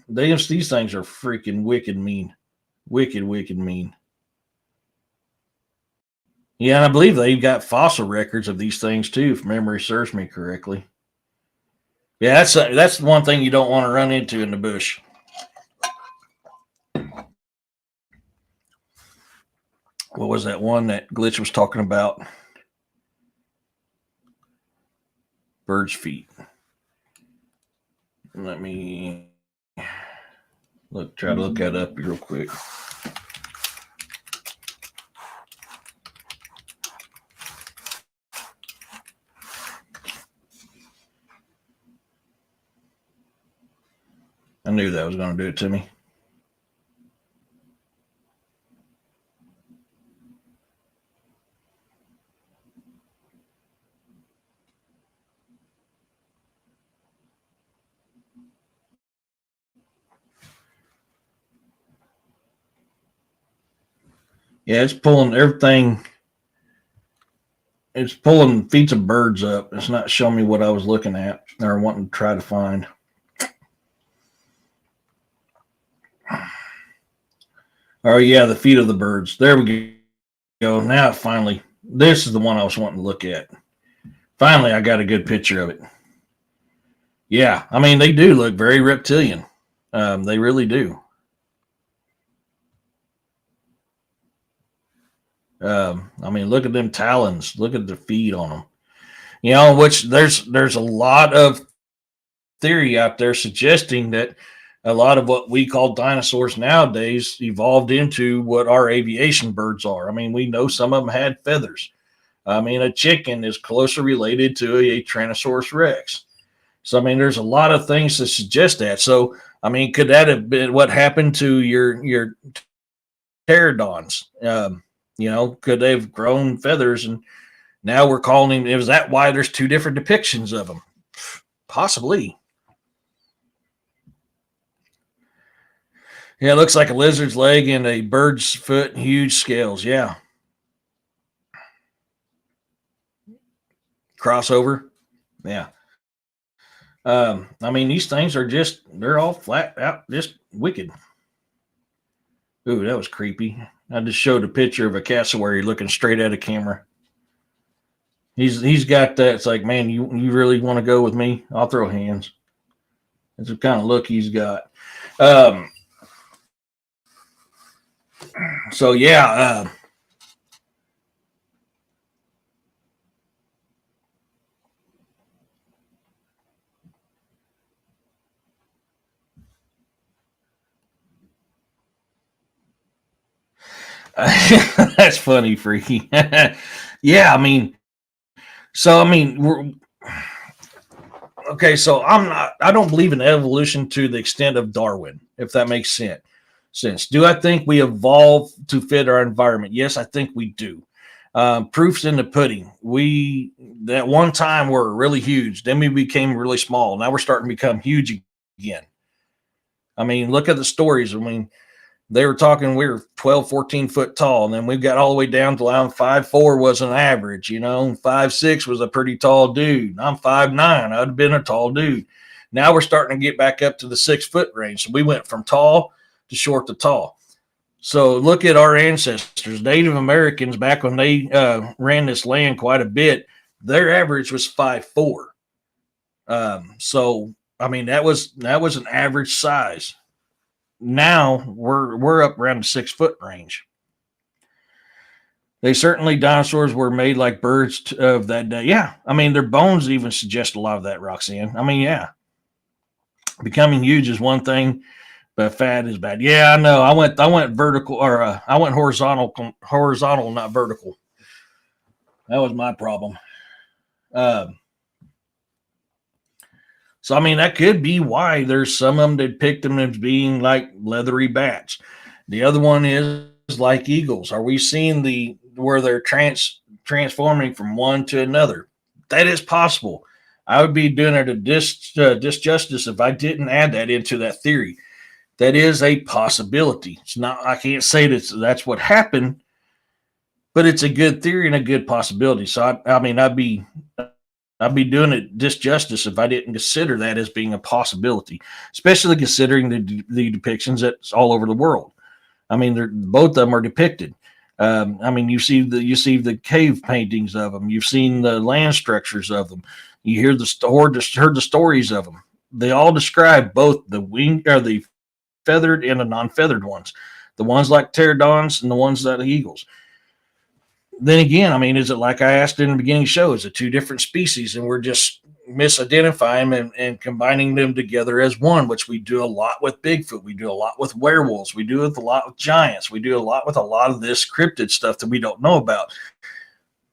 [SPEAKER 1] These things are freaking wicked mean. Wicked mean. Yeah, and I believe they've got fossil records of these things too, if memory serves me correctly. Yeah, that's one thing you don't want to run into in the bush. What was that one that Glitch was talking about? Bird's feet. Let me try to look that up real quick. I knew that was going to do it to me. Yeah, it's pulling everything. It's pulling feet of birds up. It's not showing me what I was looking at or wanting to try to find. Oh, yeah, the feet of the birds. There we go. Now, finally, this is the one I was wanting to look at. Finally, I got a good picture of it. Yeah, I mean, they do look very reptilian. They really do. I mean, look at them talons. Look at the feet on them. You know, which there's a lot of theory out there suggesting that a lot of what we call dinosaurs nowadays evolved into what our aviation birds are. I mean, we know some of them had feathers. I mean, a chicken is closer related to a Tyrannosaurus Rex. So, I mean, there's a lot of things to suggest that. So, I mean, could that have been what happened to your pterodons? You know, could they have grown feathers and now we're calling him? Is that why there's two different depictions of them? Possibly. Yeah, it looks like a lizard's leg and a bird's foot, huge scales. Yeah. Crossover. Yeah. I mean, these things are they're all flat out, just wicked. Ooh, that was creepy. I just showed a picture of a cassowary looking straight at a camera. He's got that. It's like, man, you really want to go with me? I'll throw hands. That's the kind of look he's got. So yeah. That's funny, Freaky. Yeah, I mean, we're okay. So I don't believe in evolution to the extent of Darwin, if that makes sense. Do I think we evolve to fit our environment? Yes, I think we do. Proof's in the pudding. We that one time were really huge. Then we became really small. Now we're starting to become huge again. I mean, look at the stories. I mean, they were talking we were 12, 14 foot tall, and then we got all the way down to around 5'4" was an average, 5'6" was a pretty tall dude. I'm 5'9". I'd have been a tall dude. Now we're starting to get back up to the 6 foot range. So we went from tall to short to tall. So look at our ancestors, Native Americans, back when they ran this land quite a bit, their average was 5'4". So I mean that was an average size. Now we're up around the 6 foot range. They certainly dinosaurs were made like birds of that day. Yeah, I mean their bones even suggest a lot of that, Roxanne. I mean, yeah, becoming huge is one thing, but fat is bad. Yeah, I know. I went vertical, or I went horizontal, not vertical. That was my problem. So I mean, that could be why there's some of them that picked them as being like leathery bats. The other one is like eagles. Are we seeing where they're transforming from one to another? That is possible. I would be doing it a disjustice if I didn't add that into that theory. That is a possibility. It's not. I can't say that's what happened, but it's a good theory and a good possibility. So I mean, I'd be doing it disjustice if I didn't consider that as being a possibility, especially considering the depictions that's all over the world. I mean, both of them are depicted. I mean, you see the cave paintings of them. You've seen the land structures of them. You heard the stories of them. They all describe both the wing or the feathered and the non-feathered ones, the ones like pterodons and the ones that are eagles. Then again, I mean, is it like I asked in the beginning show? Is it two different species and we're just misidentifying them and combining them together as one, which we do a lot with Bigfoot. We do a lot with werewolves. We do it a lot with giants. We do a lot with a lot of this cryptid stuff that we don't know about.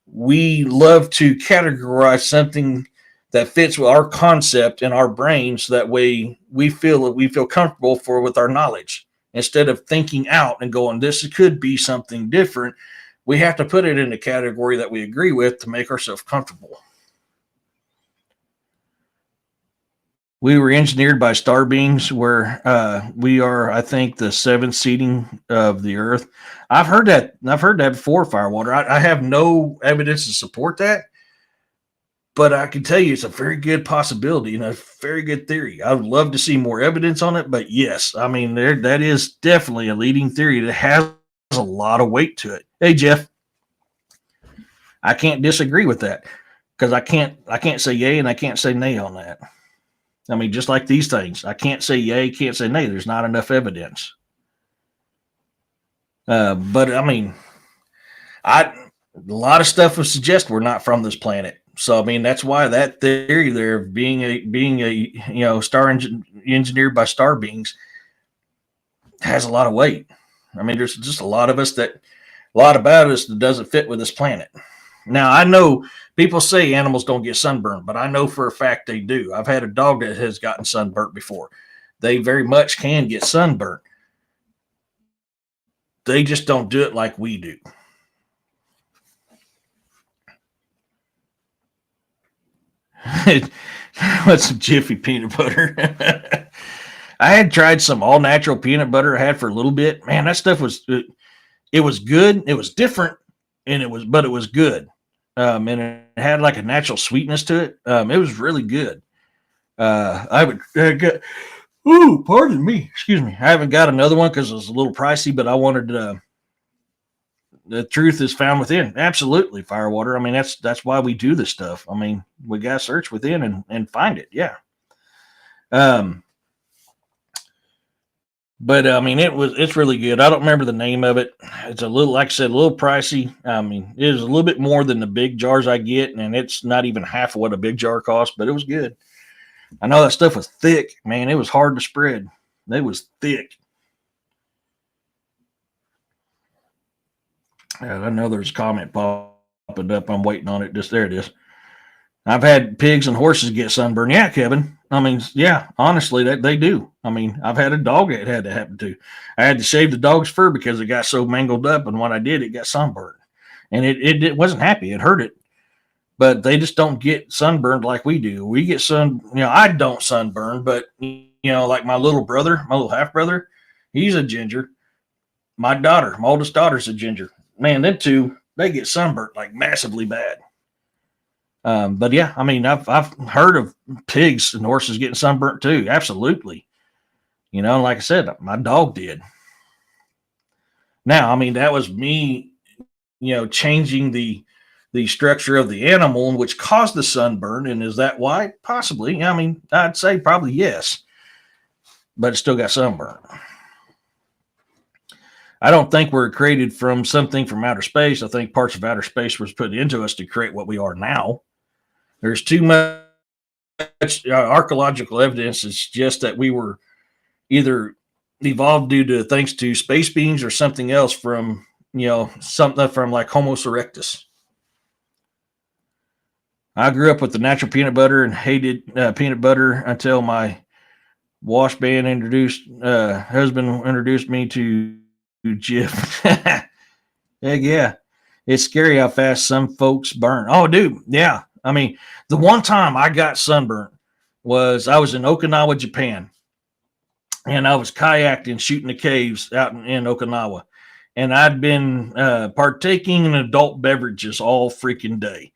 [SPEAKER 1] We love to categorize something that fits with our concept in our brains. That way we feel comfortable with our knowledge. Instead of thinking out and going, this could be something different, we have to put it in a category that we agree with to make ourselves comfortable. We were engineered by star beings where we are, I think, the seventh seeding of the earth. I've heard that before, Firewater. I have no evidence to support that, but I can tell you it's a very good possibility and a very good theory. I would love to see more evidence on it, but yes, I mean, that is definitely a leading theory that has a lot of weight to it. Hey, Jeff, I can't disagree with that because I can't say yay and I can't say nay on that. I mean, just like these things, I can't say yay, can't say nay. There's not enough evidence. But I mean, a lot of stuff would suggest we're not from this planet. So I mean, that's why that theory there of being a star engineered by star beings has a lot of weight. I mean, there's just a lot about us that doesn't fit with this planet. Now, I know people say animals don't get sunburned, but I know for a fact they do. I've had a dog that has gotten sunburnt before. They very much can get sunburnt. They just don't do it like we do. What's some Jiffy peanut butter? I had tried some all natural peanut butter I had for a little bit. Man, that stuff was good. It was different, but it was good. And it had like a natural sweetness to it. It was really good. Pardon me. Excuse me. I haven't got another one because it was a little pricey, but I wanted the truth is found within. Absolutely, Firewater. I mean, that's why we do this stuff. I mean, we got to search within and find it. Yeah. But I mean, it's really good. I don't remember the name of it. It's a little, like I said, a little pricey. I mean, it is a little bit more than the big jars I get, and it's not even half of what a big jar costs, but it was good. I know that stuff was thick, man. It was hard to spread. It was thick. And I know there's a comment popping up. I'm waiting on it. Just there it is. I've had pigs and horses get sunburned. Yeah, Kevin. I mean, yeah, honestly, that they do. I mean, I've had a dog that had to happen to. I had to shave the dog's fur because it got so mangled up, and when I did, it got sunburned. and it wasn't happy. It hurt it, but they just don't get sunburned like we do. We get I don't sunburn, but like my little brother, my little half brother, he's a ginger. My oldest daughter's a ginger. Man, them two, they get sunburnt like massively bad. But yeah, I mean, I've heard of pigs and horses getting sunburnt too. Absolutely. Like I said, my dog did. Now, I mean, that was me, changing the structure of the animal, which caused the sunburn. And is that why? Possibly. I mean, I'd say probably yes, but it still got sunburn. I don't think we're created from something from outer space. I think parts of outer space was put into us to create what we are now. There's too much archaeological evidence that suggests that we were either evolved due to thanks to space beings or something else from, something from like Homo erectus. I grew up with the natural peanut butter and hated peanut butter until my wash band husband introduced me to Jif. Heck yeah. It's scary how fast some folks burn. Oh, dude. Yeah. I mean, the one time I got sunburnt was I was in Okinawa, Japan, and I was kayaking, shooting the caves out in Okinawa. And I'd been partaking in adult beverages all freaking day.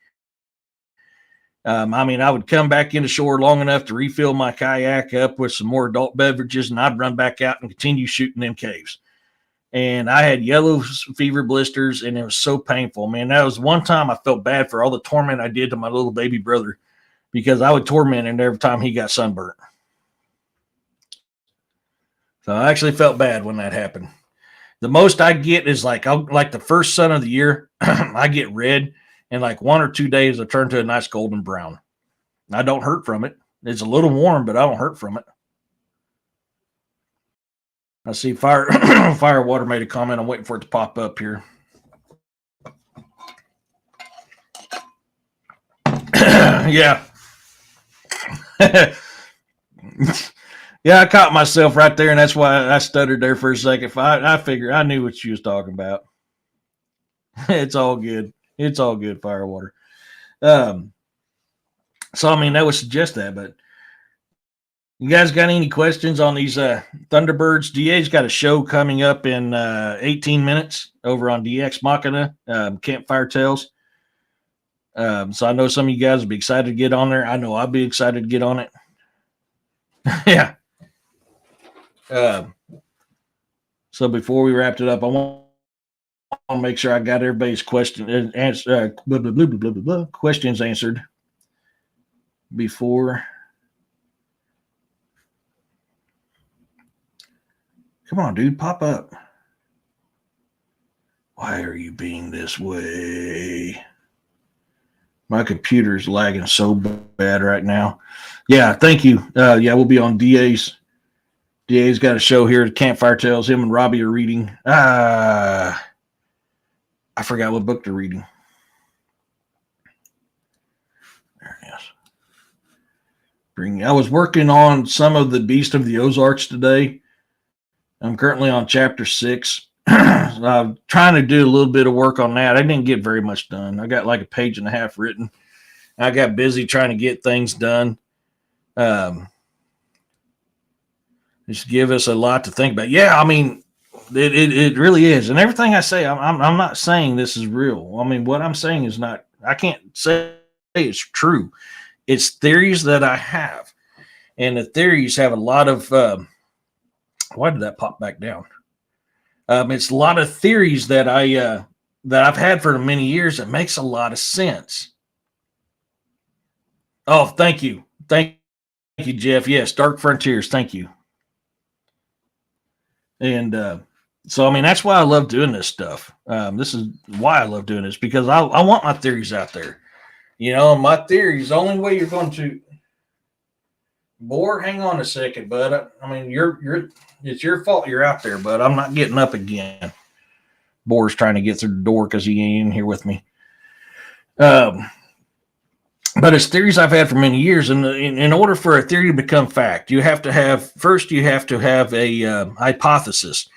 [SPEAKER 1] I mean, I would come back into shore long enough to refill my kayak up with some more adult beverages, and I'd run back out and continue shooting them caves. And I had yellow fever blisters, and it was so painful, man. That was one time I felt bad for all the torment I did to my little baby brother, because I would torment him every time he got sunburnt. So I actually felt bad when that happened. The most I get is like the first sun of the year, I get red, and like 1 or 2 days I turn to a nice golden brown. I don't hurt from it. It's a little warm, but I don't hurt from it. I see Firewater made a comment. I'm waiting for it to pop up here. Yeah. Yeah, I caught myself right there, and that's why I stuttered there for a second. I figured I knew what she was talking about. It's all good. It's all good, Firewater. So, I mean, that would suggest that, but you guys got any questions on these Thunderbirds? DA's got a show coming up in 18 minutes over on DX Machina, Campfire Tales. So I know some of you guys will be excited to get on there. I know I'll be excited to get on it. Yeah. So before we wrapped it up, I want to make sure I got everybody's questions answered before. Come on, dude, pop up. Why are you being this way? My computer's lagging so bad right now. Yeah, thank you. Yeah, we'll be on DA's. DA's got a show here at Campfire Tales. Him and Robbie are reading. I forgot what book they're reading. There it is. I was working on some of the Beast of the Ozarks today. I'm currently on chapter 6. I'm trying to do a little bit of work on that. I didn't get very much done. I got like a page and a half written. I got busy trying to get things done. Just give us a lot to think about. Yeah, I mean, it really is. And everything I say, I'm not saying this is real. I mean, what I'm saying is not, I can't say it's true. It's theories that I have. And the theories have a lot of, why did that pop back down? It's a lot of theories that that I've had for many years. That makes a lot of sense. Oh, thank you. Thank you, Jeff. Yes, Dark Frontiers. Thank you. And so, I mean, that's why I love doing this stuff. This is why I love doing this, because I want my theories out there. My theories, the only way you're going to Boar, hang on a second, bud. I mean, it's your fault you're out there, bud. I'm not getting up again. Boar's trying to get through the door because he ain't in here with me. But it's theories I've had for many years, and in order for a theory to become fact, you have to have a hypothesis.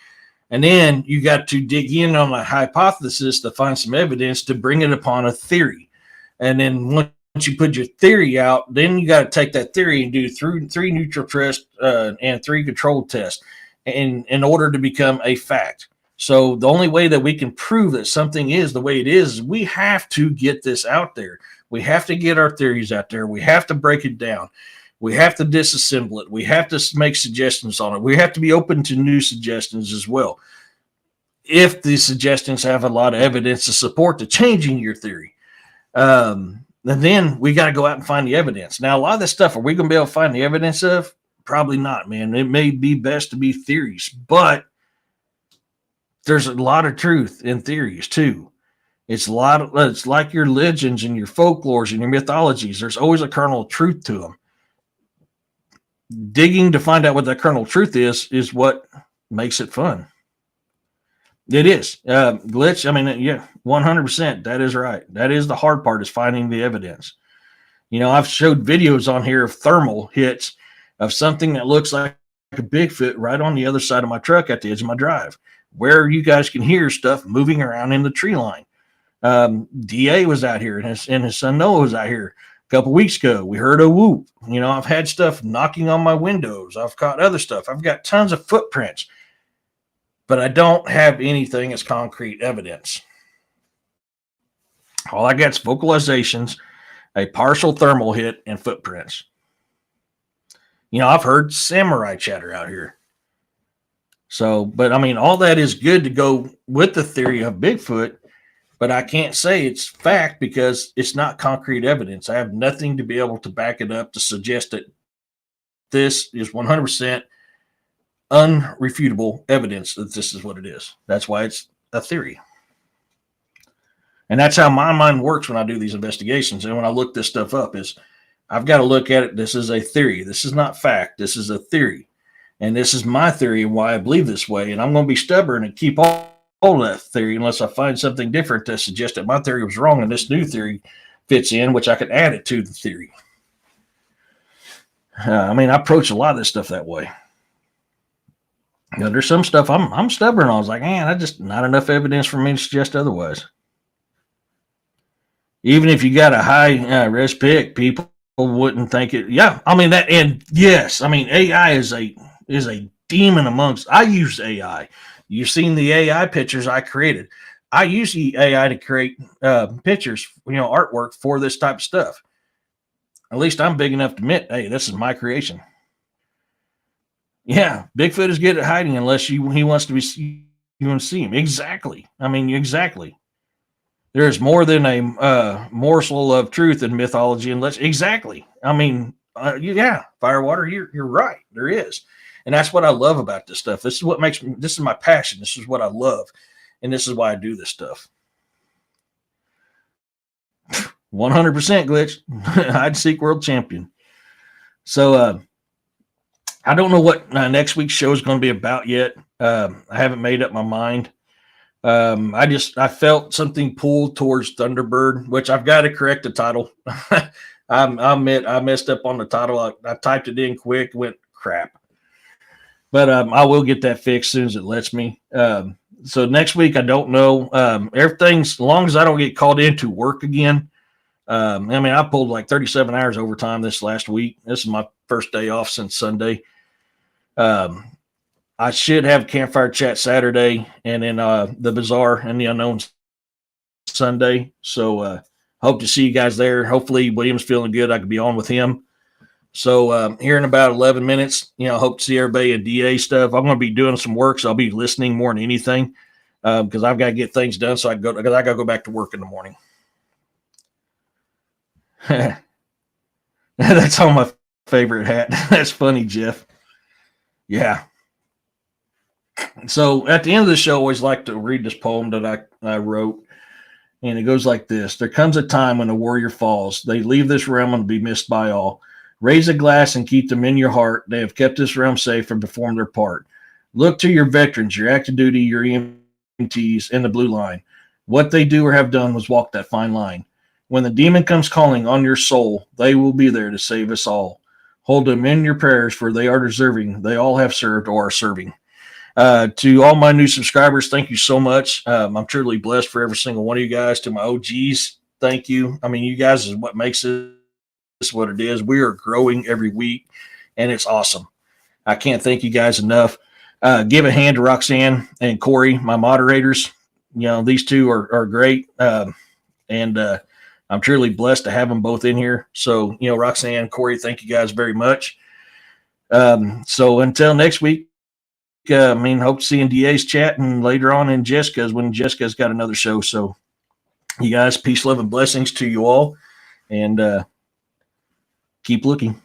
[SPEAKER 1] And then you got to dig in on a hypothesis to find some evidence to bring it upon a theory. And then once you put your theory out, then you got to take that theory and do three neutral tests and 3 controlled tests in order to become a fact. So the only way that we can prove that something is the way it is we have to get this out there. We have to get our theories out there. We have to break it down. We have to disassemble it. We have to make suggestions on it. We have to be open to new suggestions as well. If the suggestions have a lot of evidence to support the changing your theory, then we got to go out and find the evidence. Now, a lot of this stuff, are we going to be able to find the evidence of? Probably not, man. It may be best to be theories, but there's a lot of truth in theories too. It's like your legends and your folklores and your mythologies. There's always a kernel of truth to them. Digging to find out what that kernel of truth is what makes it fun. It is. Glitch, I mean, yeah, 100%. That is right. That is the hard part, is finding the evidence. You know, I've showed videos on here of thermal hits of something that looks like a Bigfoot right on the other side of my truck at the edge of my drive, where you guys can hear stuff moving around in the tree line. DA was out here, and his son Noah was out here a couple weeks ago. We heard a whoop. You know, I've had stuff knocking on my windows. I've caught other stuff. I've got tons of footprints, but I don't have anything as concrete evidence. All I got is vocalizations, a partial thermal hit, and footprints. You know, I've heard samurai chatter out here. So, but I mean, all that is good to go with the theory of Bigfoot, but I can't say it's fact because it's not concrete evidence. I have nothing to be able to back it up to suggest that this is 100% unrefutable evidence that this is what it is. That's why it's a theory. And that's how my mind works when I do these investigations. And when I look this stuff up, is I've got to look at it. This is a theory. This is not fact. This is a theory. And this is my theory and why I believe this way. And I'm going to be stubborn and keep all of that theory unless I find something different to suggest that my theory was wrong and this new theory fits in, which I can add it to the theory. I mean, I approach a lot of this stuff that way. You know, there's some stuff I'm stubborn on. I was like, man, I just not enough evidence for me to suggest otherwise. Even if you got a high res pick, people wouldn't think it. Yeah, I mean that, and yes, I mean AI is a demon amongst. I use AI. You've seen the AI pictures I created. I use the AI to create pictures, you know, artwork for this type of stuff. At least I'm big enough to admit, hey, this is my creation. Yeah, Bigfoot is good at hiding unless he wants to be. You want to see him exactly. I mean, exactly. There's more than a morsel of truth in mythology, unless exactly. I mean, yeah, Firewater, you're right. There is, and that's what I love about this stuff. This is what makes me. This is my passion. This is what I love, and this is why I do this stuff. 100% glitch. I'd seek world champion. So I don't know what next week's show is going to be about yet. I haven't made up my mind. I felt something pulled towards Thunderbird, which I've got to correct the title. I admit I messed up on the title. I typed it in quick, went crap. But I will get that fixed as soon as it lets me. So next week, I don't know. Everything's, as long as I don't get called in to work again. I mean, I pulled like 37 hours overtime this last week. This is my first day off since Sunday. I should have campfire chat Saturday and then the Bazaar and the Unknowns Sunday. So hope to see you guys there. Hopefully William's feeling good. I could be on with him. So here in about 11 minutes, you know, hope to see everybody in DA stuff. I'm going to be doing some work, so I'll be listening more than anything because I've got to get things done. So I got to go back to work in the morning. That's on my favorite hat. That's funny, Jeff. Yeah. So at the end of the show, I always like to read this poem that I wrote. And it goes like this. There comes a time when a warrior falls. They leave this realm and be missed by all. Raise a glass and keep them in your heart. They have kept this realm safe and performed their part. Look to your veterans, your active duty, your EMTs, and the blue line. What they do or have done was walk that fine line. When the demon comes calling on your soul, they will be there to save us all. Hold them in your prayers, for they are deserving. They all have served or are serving. To all my new subscribers, thank you so much. I'm truly blessed for every single one of you guys. To my OGs, thank you. I mean, you guys is what makes this what it is. We are growing every week, and it's awesome. I can't thank you guys enough. Give a hand to Roxanne and Corey, my moderators. These two are great. And I'm truly blessed to have them both in here. So, Roxanne, Corey, thank you guys very much. So until next week, hope to see in DA's chat and later on in Jessica's when Jessica's got another show. So you guys, peace, love, and blessings to you all. And keep looking.